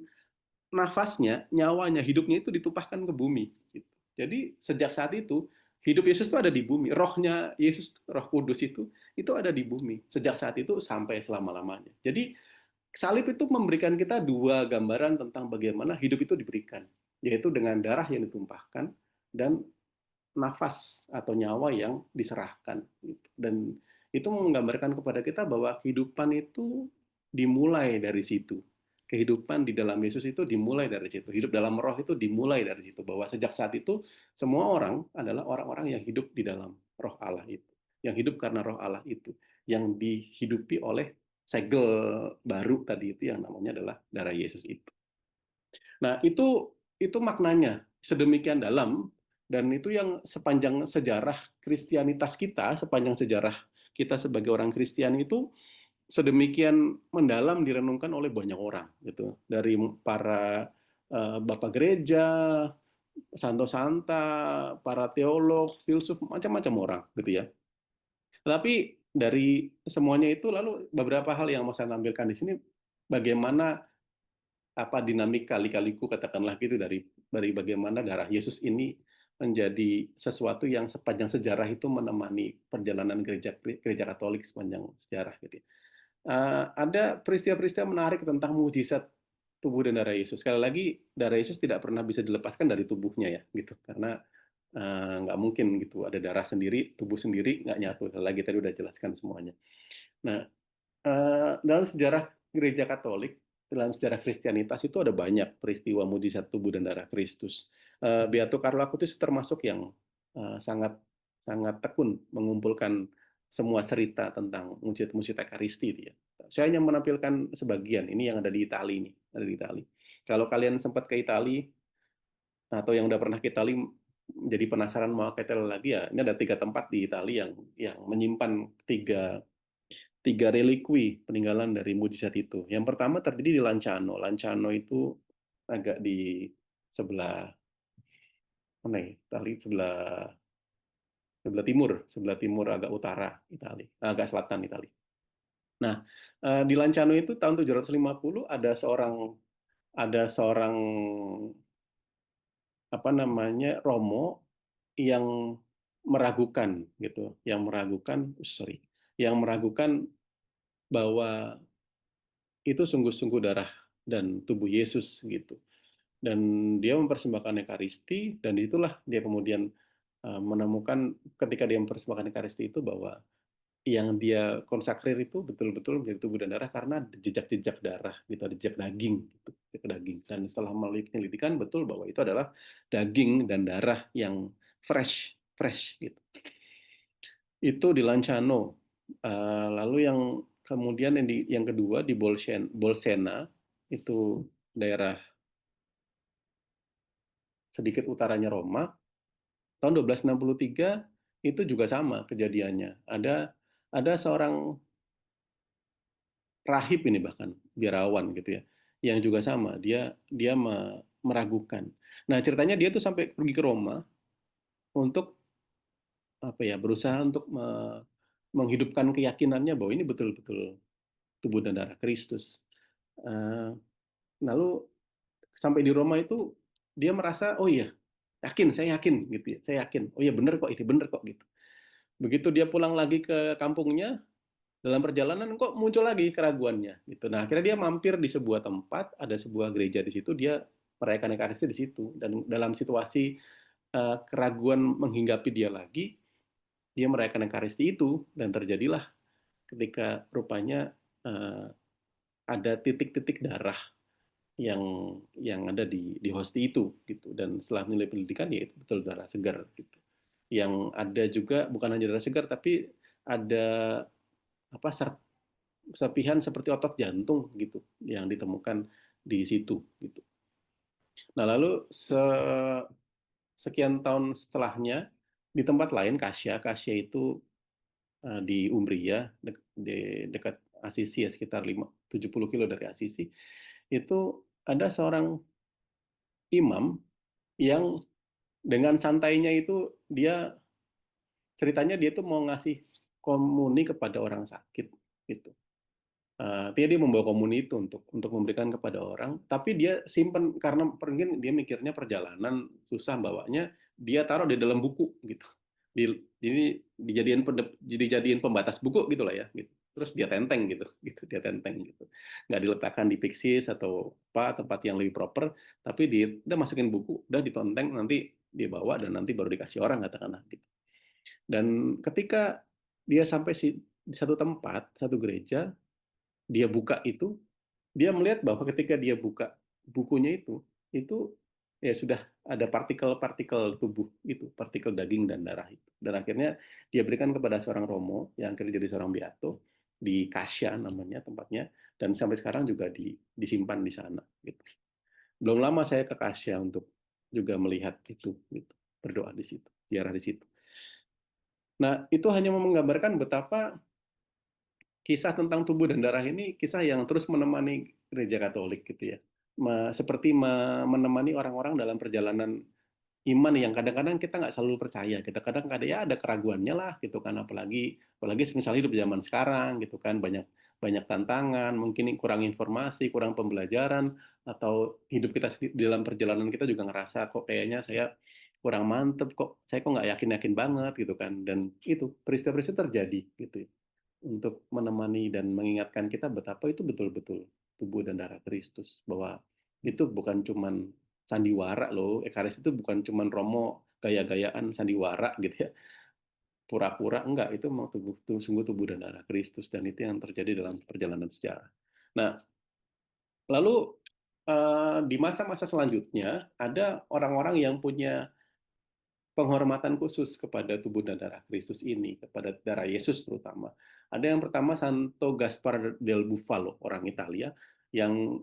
nafasnya, nyawanya, hidupnya itu ditumpahkan ke bumi gitu. Jadi sejak saat itu hidup Yesus itu ada di bumi. Rohnya Yesus, Roh Kudus itu ada di bumi. Sejak saat itu sampai selama-lamanya. Jadi salib itu memberikan kita dua gambaran tentang bagaimana hidup itu diberikan, yaitu dengan darah yang ditumpahkan dan nafas atau nyawa yang diserahkan. Dan itu menggambarkan kepada kita bahwa kehidupan itu dimulai dari situ. Kehidupan di dalam Yesus itu dimulai dari situ. Hidup dalam roh itu dimulai dari situ. Bahwa sejak saat itu semua orang adalah orang-orang yang hidup di dalam roh Allah itu. Yang hidup karena roh Allah itu. Yang dihidupi oleh segel baru tadi itu yang namanya adalah darah Yesus itu. Nah, itu maknanya sedemikian dalam dan itu yang sepanjang sejarah Kristianitas kita, sepanjang sejarah kita sebagai orang Kristen itu sedemikian mendalam direnungkan oleh banyak orang gitu. Dari para bapak gereja, santo-santa, para teolog, filsuf, macam-macam orang gitu ya. Tapi dari semuanya itu lalu beberapa hal yang mau saya tampilkan di sini bagaimana apa dinamika lika-liku katakanlah gitu dari bagaimana darah Yesus ini menjadi sesuatu yang sepanjang sejarah itu menemani perjalanan gereja Katolik sepanjang sejarah gitu. Ada peristiwa-peristiwa menarik tentang mujizat tubuh dan darah Yesus. Sekali lagi darah Yesus tidak pernah bisa dilepaskan dari tubuhnya ya gitu karena nggak mungkin gitu ada darah sendiri tubuh sendiri nggak nyatu. Lagi tadi udah jelaskan semuanya. Nah, dalam sejarah gereja Katolik, dalam sejarah Kristianitas itu ada banyak peristiwa mujizat tubuh dan darah Kristus. Beato Carlo Acutis termasuk yang sangat sangat tekun mengumpulkan semua cerita tentang mujizat-mujizat Ekaristi dia. Saya hanya menampilkan sebagian ini yang ada di Italia ini, ada di Italia. Kalau kalian sempat ke Italia atau yang udah pernah ke Italia, jadi penasaran mau ke Italia lagi ya, ini ada 3 tempat di Italia yang menyimpan tiga relikwi peninggalan dari mujizat itu. Yang pertama terdiri di Lanciano. Lanciano itu agak di sebelah mana ya? Itali sebelah timur agak utara Italia, agak selatan Italia. Nah, di Lanciano itu tahun 750 ada seorang apa namanya Romo yang meragukan gitu, yang meragukan bahwa itu sungguh-sungguh darah dan tubuh Yesus gitu. Dan dia mempersembahkan Ekaristi, dan itulah dia kemudian menemukan ketika dia mempersembahkan Ekaristi itu bahwa yang dia konsakrir itu betul-betul menjadi tubuh dan darah karena jejak-jejak darah gitu, jejak daging gitu, jejak daging. Dan setelah melalui penyelidikan betul bahwa itu adalah daging dan darah yang fresh, fresh gitu. Itu di Lanciano. Lalu yang kemudian yang kedua di Bolsena, itu daerah sedikit utaranya Roma. Tahun 1263 itu juga sama kejadiannya. Ada seorang rahib ini bahkan biarawan gitu ya, yang juga sama dia dia meragukan. Nah ceritanya dia tuh sampai pergi ke Roma untuk apa ya, berusaha untuk menghidupkan keyakinannya bahwa ini betul-betul tubuh dan darah Kristus. Eh, Lalu sampai di Roma itu dia merasa oh iya yakin, saya yakin gitu ya, saya yakin oh iya benar kok, ini benar kok gitu. Begitu dia pulang lagi ke kampungnya, dalam perjalanan kok muncul lagi keraguannya gitu. Nah akhirnya dia mampir di sebuah tempat, ada sebuah gereja di situ, dia merayakan Ekaristi di situ, dan dalam situasi keraguan menghinggapi dia lagi, dia merayakan Ekaristi itu, dan terjadilah ketika rupanya uh, ada titik-titik darah yang ada di hosti itu gitu. Dan setelah menilai pendidikan ya itu betul darah segar gitu, yang ada juga bukan hanya darah segar tapi ada apa serpihan seperti otot jantung gitu yang ditemukan di situ gitu. Nah lalu sekian tahun setelahnya di tempat lain, Kasia itu di Umbria dekat Assisi ya, sekitar 70 kilo dari Assisi, itu ada seorang imam yang dengan santainya itu dia ceritanya dia tuh mau ngasih komuni kepada orang sakit gitu. Dia membawa komuni itu untuk memberikan kepada orang, tapi dia simpen karena mungkin dia mikirnya perjalanan susah bawanya, dia taruh di dalam buku gitu. Jadi dijadiin pembatas buku gitulah ya gitu. Terus dia tenteng gitu dia tenteng gitu. Nggak diletakkan di Pixies atau apa tempat yang lebih proper, tapi dia udah masukin buku, udah ditonteng, nanti dia bawa dan nanti baru dikasih orang katakanlah gitu. Dan ketika dia sampai di satu tempat, satu gereja, dia buka itu, dia melihat bahwa ketika dia buka bukunya itu ya sudah ada partikel-partikel tubuh itu, partikel daging dan darah itu. Dan akhirnya dia berikan kepada seorang Romo yang akhirnya jadi seorang beato di Kasia namanya tempatnya, dan sampai sekarang juga disimpan di sana gitu. Belum lama saya ke Kasia untuk juga melihat itu gitu, berdoa di situ, ziarah di situ. Nah, itu hanya menggambarkan betapa kisah tentang tubuh dan darah ini kisah yang terus menemani gereja Katolik gitu ya. Seperti menemani orang-orang dalam perjalanan iman yang kadang-kadang kita nggak selalu percaya. Kita kadang ya ada keraguannya lah gitu kan. Apalagi misalnya hidup zaman sekarang gitu kan, banyak banyak tantangan, mungkin kurang informasi, kurang pembelajaran, atau hidup kita dalam perjalanan kita juga ngerasa kok kayaknya saya kurang mantep, saya kok nggak yakin-yakin banget gitu kan. Dan itu peristiwa-peristiwa terjadi gitu ya, untuk menemani dan mengingatkan kita betapa itu betul-betul tubuh dan darah Kristus, bahwa itu bukan cuman sandiwara loh, Ekaris itu bukan cuman Romo gaya-gayaan sandiwara gitu ya, pura-pura, enggak, itu memang sungguh tubuh dan darah Kristus, dan itu yang terjadi dalam perjalanan sejarah. Nah, lalu di masa-masa selanjutnya ada orang-orang yang punya penghormatan khusus kepada tubuh dan darah Kristus ini, kepada darah Yesus terutama. Ada yang pertama Santo Gaspar del Bufalo, orang Italia, yang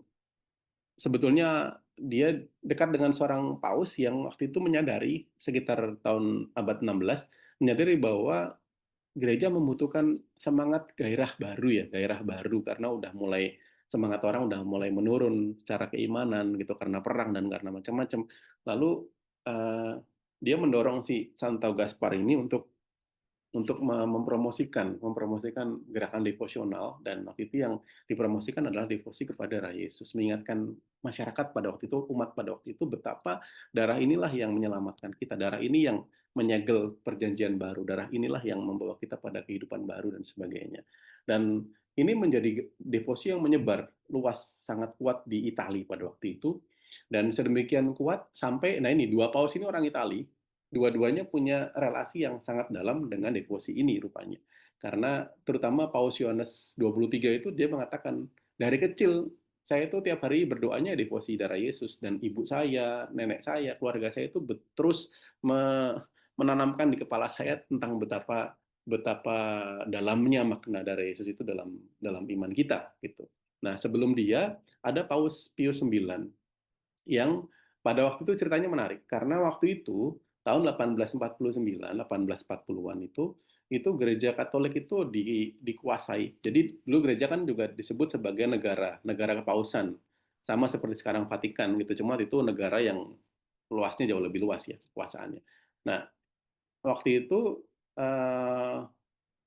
sebetulnya dia dekat dengan seorang paus yang waktu itu menyadari sekitar tahun abad 16 menyadari bahwa gereja membutuhkan semangat gairah baru ya, gairah baru karena udah mulai semangat orang udah mulai menurun secara keimanan gitu karena perang dan karena macam-macam. Lalu eh, dia mendorong si Santo Gaspar ini untuk mempromosikan gerakan devosional dan waktu itu yang dipromosikan adalah devosi kepada darah Yesus, mengingatkan masyarakat pada waktu itu, umat pada waktu itu betapa darah inilah yang menyelamatkan kita, darah ini yang menyegel perjanjian baru, darah inilah yang membawa kita pada kehidupan baru dan sebagainya. Dan ini menjadi devosi yang menyebar luas, sangat kuat di Italia pada waktu itu, dan sedemikian kuat sampai, nah ini dua paus ini orang Italia, dua-duanya punya relasi yang sangat dalam dengan devosi ini rupanya. Karena terutama Paus Yohanes 23 itu dia mengatakan, dari kecil saya itu tiap hari berdoanya devosi darah Yesus, dan ibu saya, nenek saya, keluarga saya itu terus menanamkan di kepala saya tentang betapa betapa dalamnya makna darah Yesus itu dalam iman kita gitu. Nah, sebelum dia ada Paus Pius IX yang pada waktu itu ceritanya menarik karena waktu itu tahun 1849, 1840-an itu gereja Katolik itu dikuasai. Jadi dulu gereja kan juga disebut sebagai negara kepausan. Sama seperti sekarang Vatikan gitu. Cuma itu negara yang luasnya jauh lebih luas ya kekuasaannya. Nah, waktu itu eh,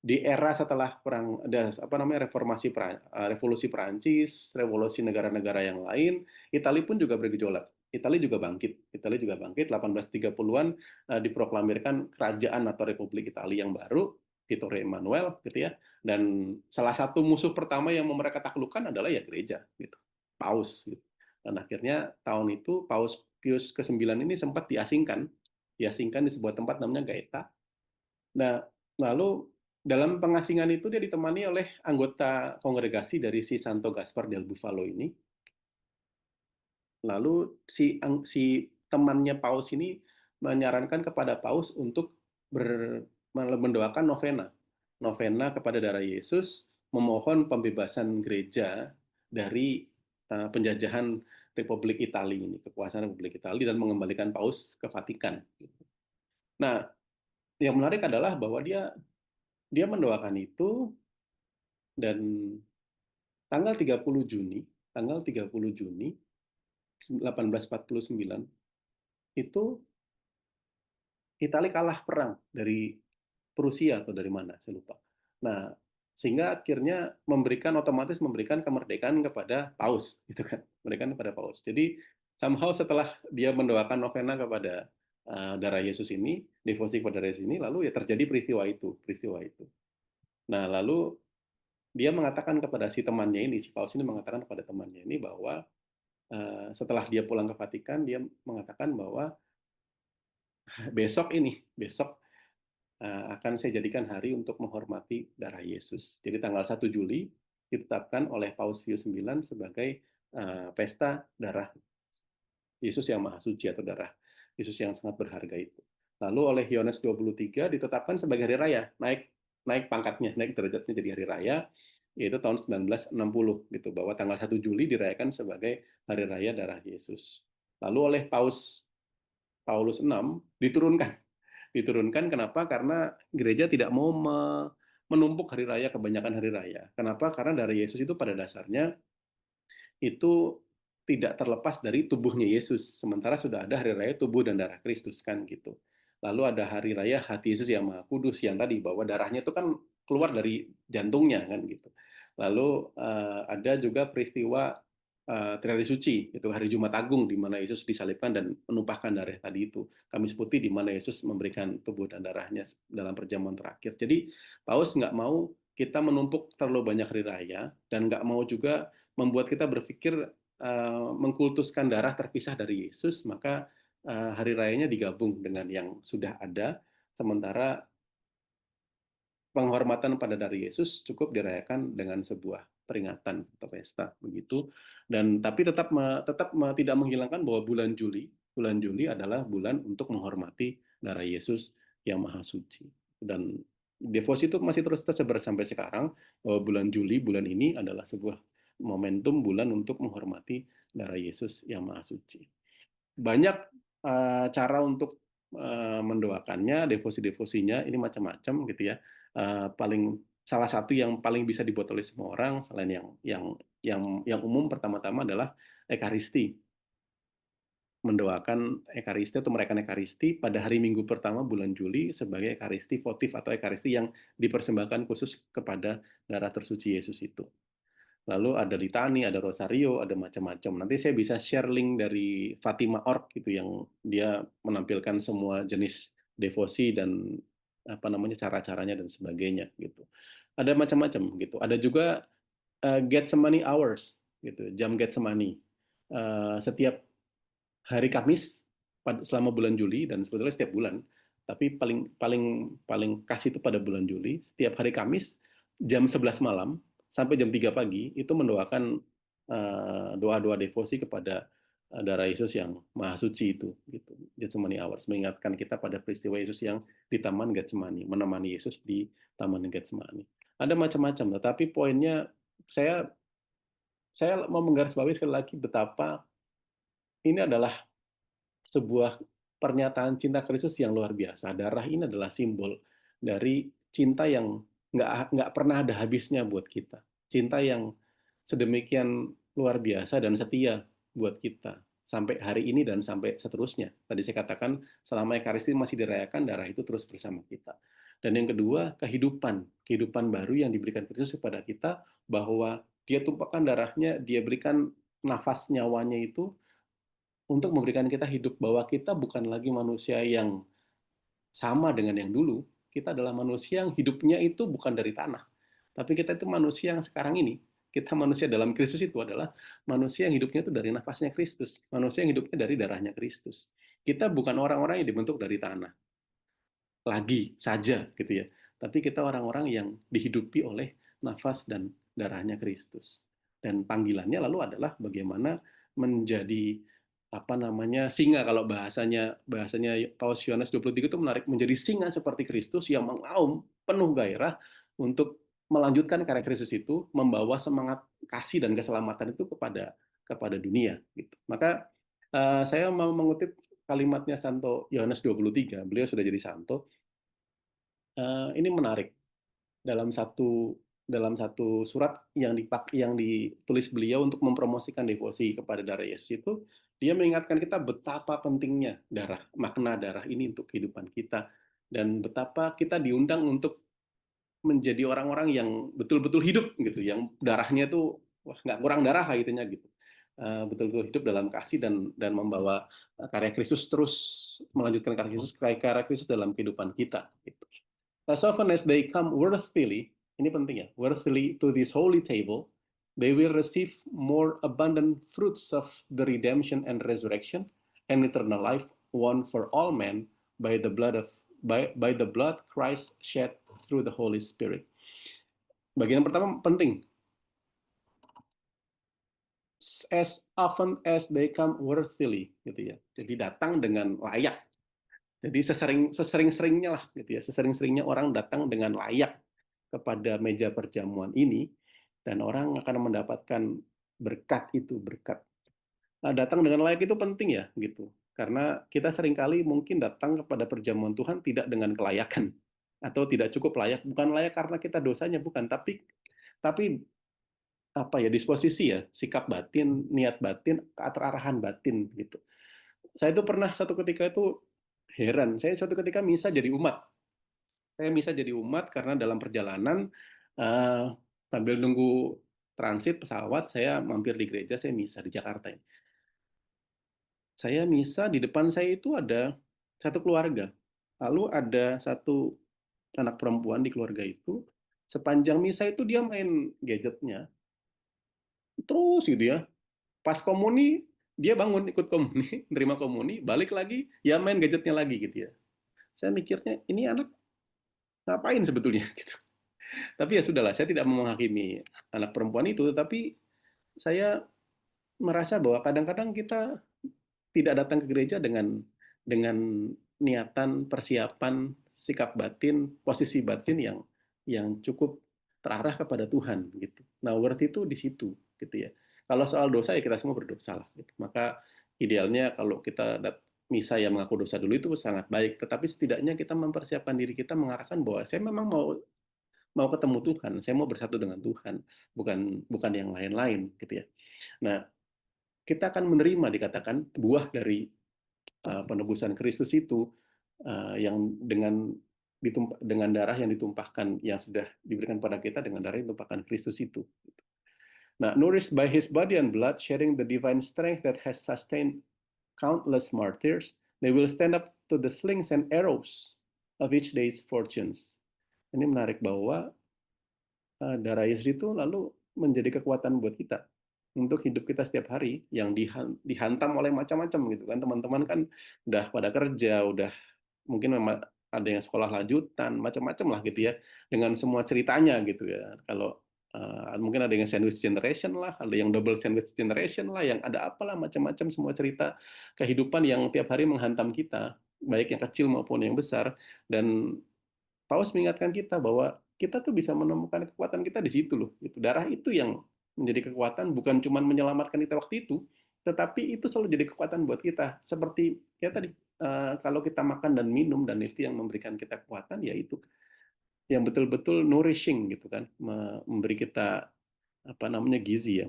di era setelah perang ada apa namanya revolusi Perancis, revolusi negara-negara yang lain, Italia pun juga bergejolak. Italia juga bangkit. Italia juga bangkit 1830-an diproklamirkan kerajaan atau Republik Italia yang baru, Vittorio Emanuele gitu ya. Dan salah satu musuh pertama yang mereka taklukkan adalah ya gereja gitu. Paus gitu. Dan akhirnya tahun itu Paus Pius ke-9 ini sempat diasingkan di sebuah tempat namanya Gaeta. Nah, lalu dalam pengasingan itu dia ditemani oleh anggota kongregasi dari si Santo Gaspar del Bufalo ini. Lalu si temannya Paus ini menyarankan kepada Paus untuk mendoakan novena kepada darah Yesus, memohon pembebasan gereja dari penjajahan Republik Italia ini, kekuasaan Republik Italia, dan mengembalikan Paus ke Vatikan. Nah, yang menarik adalah bahwa dia mendoakan itu, dan tanggal 30 Juni 1849 itu Italia kalah perang dari Prusia atau dari mana, saya lupa. Nah, sehingga akhirnya otomatis memberikan kemerdekaan kepada Paus, gitu kan, memberikan kepada Paus. Jadi somehow setelah dia mendoakan novena kepada darah Yesus ini, devosi kepada darah Yesus ini, lalu ya terjadi peristiwa itu. Nah, lalu dia mengatakan kepada si temannya ini, si Paus ini mengatakan kepada temannya ini bahwa setelah dia pulang ke Vatikan, dia mengatakan bahwa besok akan saya jadikan hari untuk menghormati darah Yesus. Jadi tanggal 1 Juli ditetapkan oleh Paus Pius IX sebagai pesta darah Yesus yang Maha Suci atau darah Yesus yang sangat berharga itu. Lalu oleh Yohanes 23 ditetapkan sebagai hari raya, naik pangkatnya, naik derajatnya jadi hari raya, yaitu tahun 1960 gitu, bahwa tanggal 1 Juli dirayakan sebagai hari raya darah Yesus. Lalu oleh Paulus VI diturunkan. Kenapa? Karena gereja tidak mau menumpuk hari raya, kebanyakan hari raya. Kenapa? Karena darah Yesus itu pada dasarnya itu tidak terlepas dari tubuhnya Yesus. Sementara sudah ada hari raya tubuh dan darah Kristus kan gitu. Lalu ada hari raya hati Yesus yang Maha Kudus yang tadi bahwa darahnya itu kan keluar dari jantungnya kan gitu. Lalu ada juga peristiwa Trihari Suci, itu hari Jumat Agung di mana Yesus disalibkan dan menumpahkan darah tadi itu. Kamis Putih di mana Yesus memberikan tubuh dan darahnya dalam perjamuan terakhir. Jadi Paus nggak mau kita menumpuk terlalu banyak hari raya dan nggak mau juga membuat kita berpikir mengkultuskan darah terpisah dari Yesus, maka hari rayanya digabung dengan yang sudah ada, sementara penghormatan pada darah Yesus cukup dirayakan dengan sebuah peringatan atau pesta begitu. Dan tapi tetap tidak menghilangkan bahwa bulan Juli adalah bulan untuk menghormati darah Yesus yang Maha Suci. Dan devosi itu masih terus tersebar sampai sekarang bahwa bulan Juli, bulan ini adalah sebuah momentum bulan untuk menghormati darah Yesus yang Maha Suci. Banyak cara untuk mendoakannya, devosi-devosinya ini macam-macam gitu ya. Salah satu yang paling bisa dibuat oleh semua orang selain yang umum pertama-tama adalah Ekaristi. Mendoakan Ekaristi atau merayakan Ekaristi pada hari Minggu pertama bulan Juli sebagai Ekaristi votif atau Ekaristi yang dipersembahkan khusus kepada darah tersuci Yesus itu. Lalu ada litani, ada rosario, ada macam-macam. Nanti saya bisa share link dari Fatima.org gitu yang dia menampilkan semua jenis devosi dan apa namanya cara-caranya dan sebagainya gitu. Ada macam-macam gitu. Ada juga Getsemani hours gitu, jam Getsemani. Setiap hari Kamis selama bulan Juli dan sebetulnya setiap bulan, tapi paling paling paling khas itu pada bulan Juli, setiap hari Kamis jam 11 malam sampai jam 3 pagi itu mendoakan doa-doa devosi kepada darah Yesus yang Maha Suci itu gitu. Getsemani Hours mengingatkan kita pada peristiwa Yesus yang di Taman Getsemani, menemani Yesus di Taman Getsemani. Ada macam-macam, tetapi poinnya saya saya mau menggarisbawahi sekali lagi betapa ini adalah sebuah pernyataan cinta Kristus yang luar biasa. Darah ini adalah simbol dari cinta yang nggak pernah ada habisnya buat kita. Cinta yang sedemikian luar biasa dan setia buat kita sampai hari ini dan sampai seterusnya. Tadi saya katakan selama Ekaristi masih dirayakan, darah itu terus bersama kita. Dan yang kedua, kehidupan baru yang diberikan Kristus kepada kita, bahwa dia tumpahkan darahnya, dia berikan nafas nyawanya itu untuk memberikan kita hidup, bahwa kita bukan lagi manusia yang sama dengan yang dulu. Kita adalah manusia yang hidupnya itu bukan dari tanah, tapi kita itu manusia yang sekarang ini, kita manusia dalam Kristus itu adalah manusia yang hidupnya itu dari nafasnya Kristus, manusia yang hidupnya dari darahnya Kristus. Kita bukan orang-orang yang dibentuk dari tanah lagi saja gitu ya, tapi kita orang-orang yang dihidupi oleh nafas dan darahnya Kristus. Dan panggilannya lalu adalah bagaimana menjadi apa namanya singa, kalau bahasanya Paus Yohanes 23 itu menarik, menjadi singa seperti Kristus yang mengaum penuh gairah untuk melanjutkan karya Kristus itu, membawa semangat kasih dan keselamatan itu kepada dunia gitu. Maka saya mau mengutip kalimatnya Santo Yohanes 23, beliau sudah jadi santo. Ini menarik, dalam satu surat yang ditulis beliau untuk mempromosikan devosi kepada darah Yesus itu, dia mengingatkan kita betapa pentingnya makna darah ini untuk kehidupan kita, dan betapa kita diundang untuk menjadi orang-orang yang betul-betul hidup gitu, yang darahnya tuh wah nggak kurang darah lah gitunya gitu. Betul-betul hidup dalam kasih dan membawa karya Kristus, terus melanjutkan karya Kristus dalam kehidupan kita gitu. As often as they come worthily, ini penting ya, worthily to this holy table, they will receive more abundant fruits of the redemption and resurrection and eternal life won for all men by the blood Christ shed through the Holy Spirit. Bagian pertama penting. As often as they come worthily, gitu ya. Jadi datang dengan layak. Jadi sesering-seringnya lah, gitu ya. Sesering-seringnya orang datang dengan layak kepada meja perjamuan ini, dan orang akan mendapatkan berkat itu, berkat. Datang dengan layak itu penting ya, gitu. Karena kita seringkali mungkin datang kepada perjamuan Tuhan tidak dengan kelayakan, atau tidak cukup layak. Bukan layak karena kita dosanya, bukan. Tapi apa ya, disposisi ya, sikap batin, niat batin, keterarahan batin, gitu. Saya itu pernah satu ketika itu heran. Saya suatu ketika misa jadi umat. Saya misa jadi umat karena dalam perjalanan sambil nunggu transit pesawat, saya mampir di gereja, saya misa di Jakarta. Saya misa, di depan saya itu ada satu keluarga. Lalu ada satu anak perempuan di keluarga itu, sepanjang misa itu dia main gadgetnya. Terus gitu ya. Pas komuni, dia bangun ikut komuni, terima komuni, balik lagi, ya main gadgetnya lagi gitu ya. Saya mikirnya, ini anak ngapain sebetulnya gitu. Tapi ya sudahlah, saya tidak mau menghakimi anak perempuan itu, tetapi saya merasa bahwa kadang-kadang kita tidak datang ke gereja dengan niatan, persiapan, sikap batin, posisi batin yang cukup terarah kepada Tuhan gitu. Nah, worth itu di situ. gitu ya. Kalau soal dosa ya kita semua berdosa lah. Gitu. Maka idealnya kalau kita misa yang mengaku dosa dulu itu sangat baik. Tetapi setidaknya kita mempersiapkan diri kita mengarahkan bahwa saya memang mau ketemu Tuhan, saya mau bersatu dengan Tuhan, bukan bukan yang lain-lain gitu ya. Nah, kita akan menerima dikatakan buah dari penebusan Kristus itu yang dengan darah yang ditumpahkan yang sudah diberikan pada kita dengan darah yang ditumpahkan Kristus itu. Nah, nourished by His body and blood, sharing the divine strength that has sustained countless martyrs, they will stand up to the slings and arrows of each day's fortunes. Ini menarik bahwa darah Yesus itu lalu menjadi kekuatan buat kita untuk hidup kita setiap hari yang dihantam oleh macam-macam gitu kan. Teman-teman kan udah pada kerja, udah mungkin memang ada yang sekolah lanjutan, macam-macam lah gitu ya, dengan semua ceritanya gitu ya. Kalau mungkin ada yang sandwich generation lah, ada yang double sandwich generation lah, yang ada apalah macam-macam semua cerita kehidupan yang tiap hari menghantam kita, baik yang kecil maupun yang besar. Dan Paus mengingatkan kita bahwa kita tuh bisa menemukan kekuatan kita di situ loh. Gitu. Darah itu yang menjadi kekuatan, bukan cuma menyelamatkan kita waktu itu, tetapi itu selalu jadi kekuatan buat kita. Seperti ya tadi, kalau kita makan dan minum dan itu yang memberikan kita kekuatan, ya itu yang betul-betul nourishing gitu kan, memberi kita apa namanya gizi ya,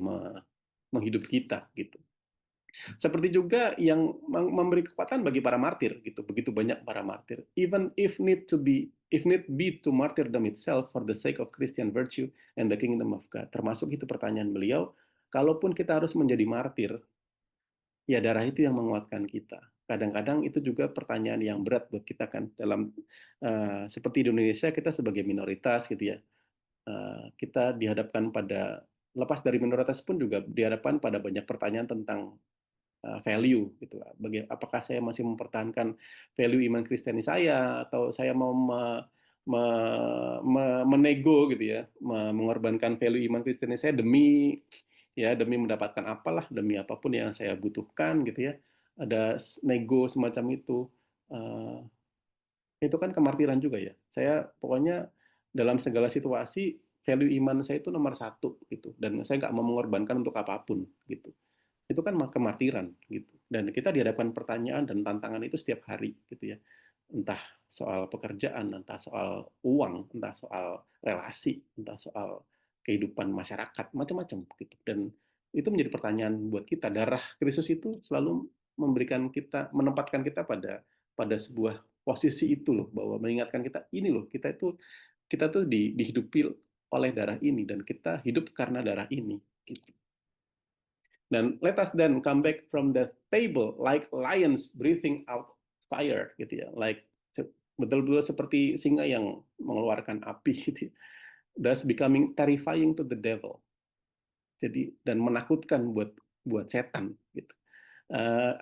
menghidup kita gitu. Seperti juga yang memberi kekuatan bagi para martir gitu, begitu banyak para martir. Even if need be to martyrdom itself for the sake of Christian virtue and the kingdom of God. Termasuk itu pertanyaan beliau, kalaupun kita harus menjadi martir, ya darah itu yang menguatkan kita. Kadang-kadang itu juga pertanyaan yang berat buat kita kan dalam seperti di Indonesia kita sebagai minoritas gitu ya. Kita dihadapkan pada lepas dari minoritas pun juga dihadapkan pada banyak pertanyaan tentang value gitu. Apakah saya masih mempertahankan value iman Kristeni saya atau saya mau menego gitu ya, mengorbankan value iman Kristeni saya demi mendapatkan apalah, demi apapun yang saya butuhkan gitu ya. Ada nego semacam itu. Itu kan kemartiran juga ya. Saya pokoknya dalam segala situasi value iman saya itu nomor satu gitu, dan saya nggak mau mengorbankan untuk apapun gitu. Itu kan kemartiran gitu. Dan kita dihadapkan pertanyaan dan tantangan itu setiap hari gitu ya. Entah soal pekerjaan, entah soal uang, entah soal relasi, entah soal kehidupan masyarakat, macam-macam gitu. Dan itu menjadi pertanyaan buat kita. Darah Kristus itu selalu menempatkan kita pada sebuah posisi itu loh, bahwa mengingatkan kita ini loh, kita tuh dihidupi oleh darah ini dan kita hidup karena darah ini gitu. Dan let us then come back from the table like lions breathing out fire gitu ya, like betul-betul seperti singa yang mengeluarkan api gitu. Thus becoming terrifying to the devil. Jadi dan menakutkan buat setan gitu.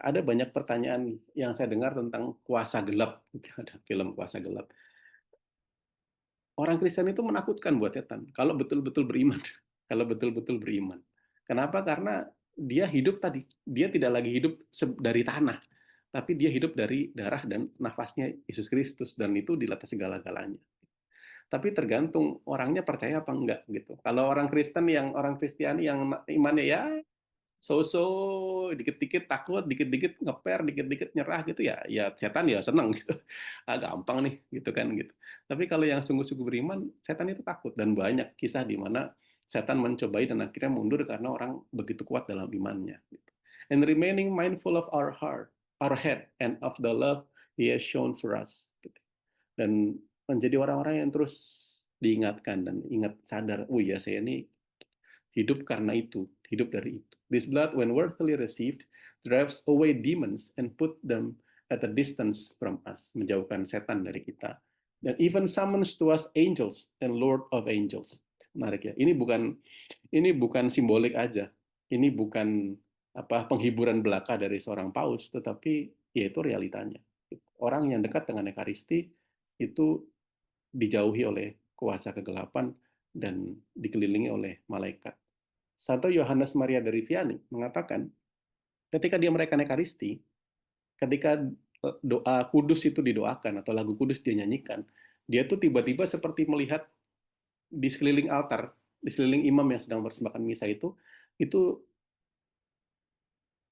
Ada banyak pertanyaan yang saya dengar tentang kuasa gelap gitu. Ada film Kuasa Gelap. Orang Kristen itu menakutkan buat setan kalau betul-betul beriman. Kalau betul-betul beriman. Kenapa? Karena dia hidup tadi. Dia tidak lagi hidup dari tanah, tapi dia hidup dari darah dan nafasnya Yesus Kristus, dan itu di atas segala-galanya. Tapi tergantung orangnya percaya apa enggak gitu. Kalau orang Kristiani yang imannya ya so-so, dikit-dikit takut, dikit-dikit ngeper, dikit-dikit nyerah gitu ya, ya setan ya seneng gitu. Gampang nih gitu kan gitu. Tapi kalau yang sungguh-sungguh beriman, setan itu takut, dan banyak kisah di mana setan mencobai dan akhirnya mundur karena orang begitu kuat dalam imannya. Gitu. And remaining mindful of our heart, our head, and of the love He has shown for us. Gitu. Dan menjadi orang-orang yang terus diingatkan dan ingat sadar, oh ya saya ini hidup karena itu, hidup dari itu. This blood, when worthily received, drives away demons and put them at a distance from us, menjauhkan setan dari kita. Dan even summons to us angels and Lord of angels. Menarik ya. Ini bukan simbolik aja. Ini bukan penghiburan belaka dari seorang paus, tetapi ya itu realitanya. Orang yang dekat dengan Ekaristi itu dijauhi oleh kuasa kegelapan dan dikelilingi oleh malaikat. Santo Yohanes Maria dari Vianney mengatakan, ketika dia merayakan Ekaristi, ketika doa kudus itu didoakan atau lagu kudus dia nyanyikan, dia tuh tiba-tiba seperti melihat di sekeliling altar, di sekeliling imam yang sedang mempersembahkan misa itu, itu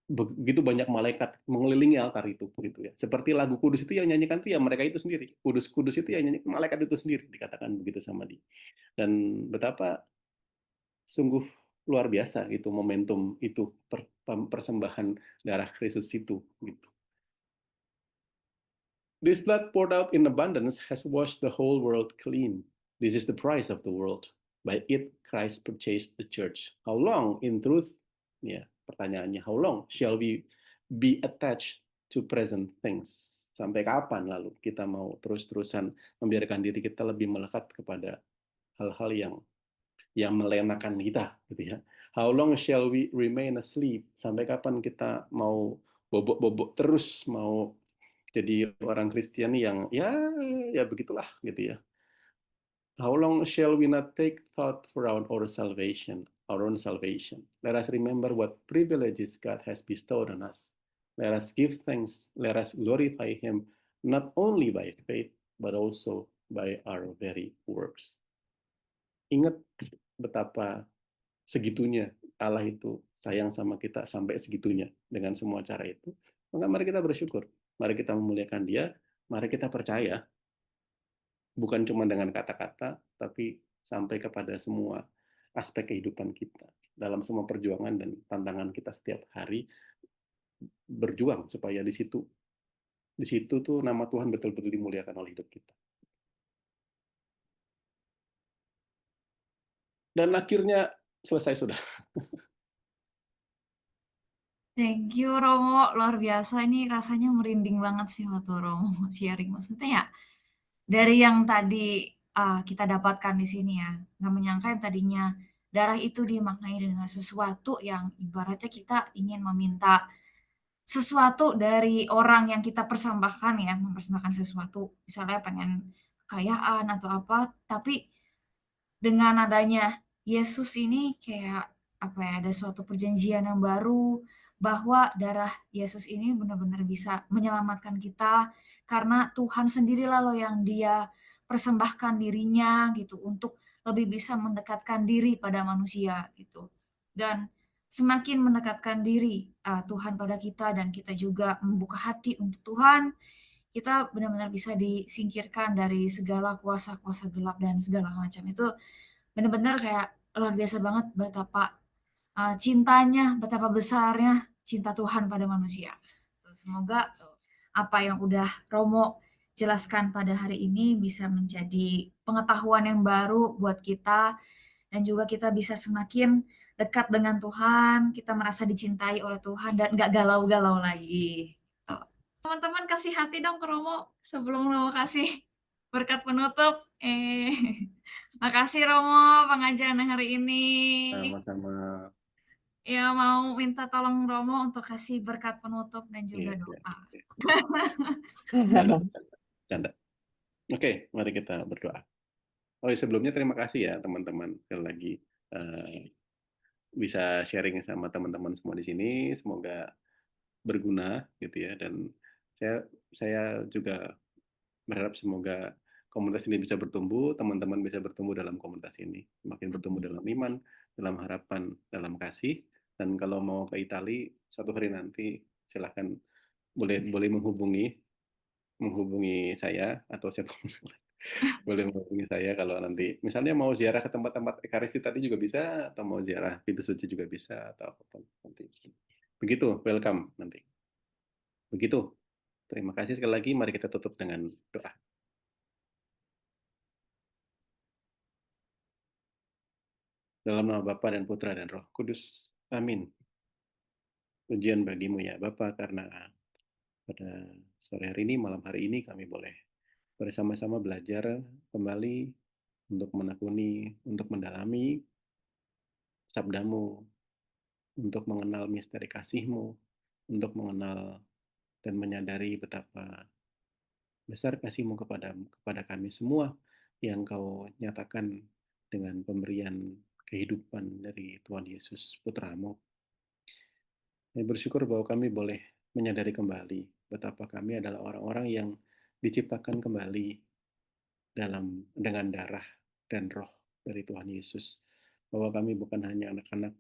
begitu banyak malaikat mengelilingi altar itu, begitu ya. Seperti lagu Kudus itu yang nyanyikan itu ya mereka itu sendiri. Kudus Kudus itu yang nyanyi malaikat itu sendiri, dikatakan begitu sama dia. Dan betapa sungguh luar biasa gitu momentum itu, persembahan darah Kristus itu gitu. This blood poured out in abundance has washed the whole world clean. This is the price of the world. By it Christ purchased the church. How long in truth? Ya, pertanyaannya, how long shall we be attached to present things? Sampai kapan lalu kita mau terus-terusan membiarkan diri kita lebih melekat kepada hal-hal yang melenakan kita, gitu ya. How long shall we remain asleep? Sampai kapan kita mau bobok-bobok terus, mau jadi orang Kristen yang ya begitulah gitu ya. How long shall we not take thought for our own salvation, our own salvation? Let us remember what privileges God has bestowed on us. Let us give thanks, let us glorify Him, not only by faith, but also by our very works. Ingat betapa segitunya Allah itu sayang sama kita sampai segitunya dengan semua cara itu. Maka mari kita bersyukur, mari kita memuliakan Dia, mari kita percaya, bukan cuma dengan kata-kata, tapi sampai kepada semua aspek kehidupan kita. Dalam semua perjuangan dan tantangan kita setiap hari, berjuang supaya di situ tuh nama Tuhan betul-betul dimuliakan oleh hidup kita. Dan akhirnya selesai sudah. Thank you Romo, luar biasa ini rasanya merinding banget sih waktu Romo sharing. Maksudnya ya dari yang tadi, kita dapatkan di sini ya, nggak menyangka yang tadinya darah itu dimaknai dengan sesuatu yang ibaratnya kita ingin meminta sesuatu dari orang yang kita persembahkan ya, mempersembahkan sesuatu, misalnya pengen kekayaan atau apa, tapi dengan adanya Yesus ini kayak, apa ya, ada suatu perjanjian yang baru, bahwa darah Yesus ini benar-benar bisa menyelamatkan kita, karena Tuhan sendirilah loh yang Dia persembahkan dirinya gitu, untuk lebih bisa mendekatkan diri pada manusia gitu. Dan semakin mendekatkan diri, Tuhan pada kita dan kita juga membuka hati untuk Tuhan, kita benar-benar bisa disingkirkan dari segala kuasa-kuasa gelap dan segala macam. Itu bener-bener kayak luar biasa banget betapa, cintanya, betapa besarnya cinta Tuhan pada manusia. Semoga apa yang udah Romo jelaskan pada hari ini bisa menjadi pengetahuan yang baru buat kita, dan juga kita bisa semakin dekat dengan Tuhan, kita merasa dicintai oleh Tuhan dan nggak galau-galau lagi, gitu. Teman-teman kasih hati dong ke Romo sebelum Romo kasih berkat penutup. Makasih Romo pengajaran hari ini. Sama-sama. Ya mau minta tolong Romo untuk kasih berkat penutup dan juga Iya, iya, doa. iya. Canda, canda. Oke, mari kita berdoa. Oh, sebelumnya terima kasih ya teman-teman sekali lagi bisa sharing sama teman-teman semua di sini. Semoga berguna gitu ya. Dan saya juga berharap semoga komunitas ini bisa bertumbuh, teman-teman bisa bertumbuh dalam komunitas ini, semakin bertumbuh dalam iman, dalam harapan, dalam kasih. Dan kalau mau ke Italia suatu hari nanti, silahkan boleh boleh menghubungi saya atau siapa boleh menghubungi saya kalau nanti misalnya mau ziarah ke tempat-tempat ekaristi tadi juga bisa, atau mau ziarah pintu suci juga bisa, atau apa nanti. Begitu, welcome nanti. Begitu. Terima kasih sekali lagi. Mari kita tutup dengan doa. Dalam nama Bapa dan Putra dan Roh Kudus. Amin. Pujian bagimu ya Bapa, karena pada sore hari ini, malam hari ini kami boleh bersama-sama belajar kembali untuk menekuni, untuk mendalami sabdamu, untuk mengenal misteri kasih-Mu, untuk mengenal dan menyadari betapa besar kasih-Mu kepada kami semua yang Kau nyatakan dengan pemberian kehidupan dari Tuhan Yesus Putra-Mu. Kami bersyukur bahwa kami boleh menyadari kembali betapa kami adalah orang-orang yang diciptakan kembali dengan darah dan roh dari Tuhan Yesus. Bahwa kami bukan hanya anak-anak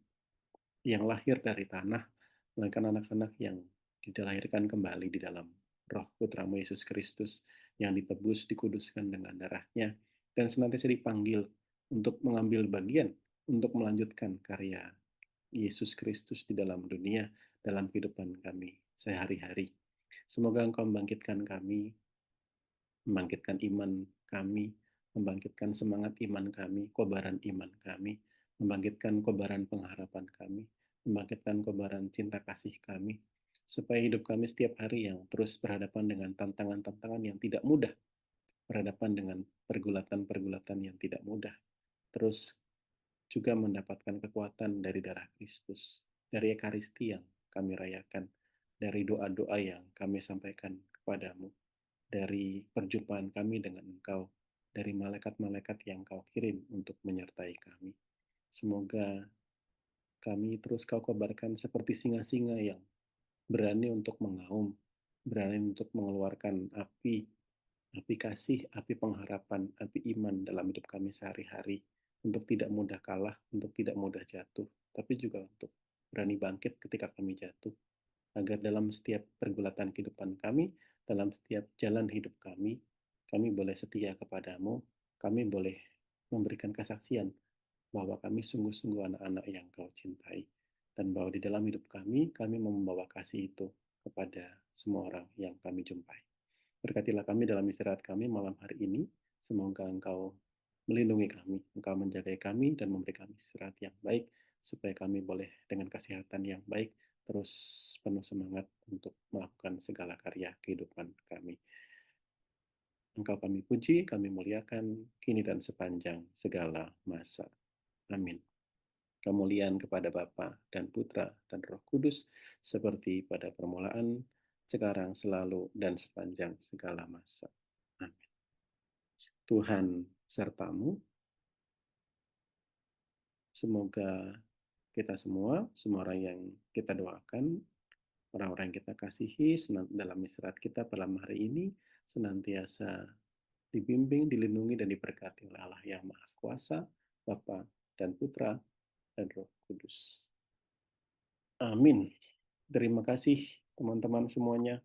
yang lahir dari tanah, melainkan anak-anak yang dilahirkan kembali di dalam Roh Putramu Yesus Kristus yang ditebus, dikuduskan dengan darahnya, dan senantiasa dipanggil untuk mengambil bagian, untuk melanjutkan karya Yesus Kristus di dalam dunia, dalam kehidupan kami sehari-hari. Semoga Engkau membangkitkan kami, membangkitkan iman kami, membangkitkan semangat iman kami, kobaran iman kami, membangkitkan kobaran pengharapan kami, membangkitkan kobaran cinta kasih kami, supaya hidup kami setiap hari yang terus berhadapan dengan tantangan-tantangan yang tidak mudah, berhadapan dengan pergulatan-pergulatan yang tidak mudah, terus juga mendapatkan kekuatan dari darah Kristus, dari Ekaristi yang kami rayakan, dari doa-doa yang kami sampaikan kepadamu, dari perjumpaan kami dengan Engkau, dari malaikat-malaikat yang Kau kirim untuk menyertai kami. Semoga kami terus Kau kabarkan seperti singa-singa yang berani untuk mengaum, berani untuk mengeluarkan api, api kasih, api pengharapan, api iman dalam hidup kami sehari-hari, untuk tidak mudah kalah, untuk tidak mudah jatuh, tapi juga untuk berani bangkit ketika kami jatuh, agar dalam setiap pergulatan kehidupan kami, dalam setiap jalan hidup kami boleh setia kepadamu, kami boleh memberikan kesaksian bahwa kami sungguh-sungguh anak-anak yang Kau cintai, dan bahwa di dalam hidup kami membawa kasih itu kepada semua orang yang kami jumpai. Berkatilah kami dalam istirahat kami malam hari ini. Semoga Engkau melindungi kami, Engkau menjaga kami dan memberi kami istirahat yang baik, supaya kami boleh dengan kesehatan yang baik terus penuh semangat untuk melakukan segala karya kehidupan kami. Engkau kami puji, kami muliakan, kini dan sepanjang segala masa. Amin. Kemuliaan kepada Bapa dan Putra dan Roh Kudus, seperti pada permulaan, sekarang, selalu, dan sepanjang segala masa. Amin. Tuhan sertamu. Semoga kita semua orang yang kita doakan, orang-orang yang kita kasihi dalam istirahat kita pada hari ini, senantiasa dibimbing, dilindungi, dan diberkati oleh Allah yang Maha Kuasa, Bapa dan Putra dan Roh Kudus. Amin. Terima kasih teman-teman semuanya.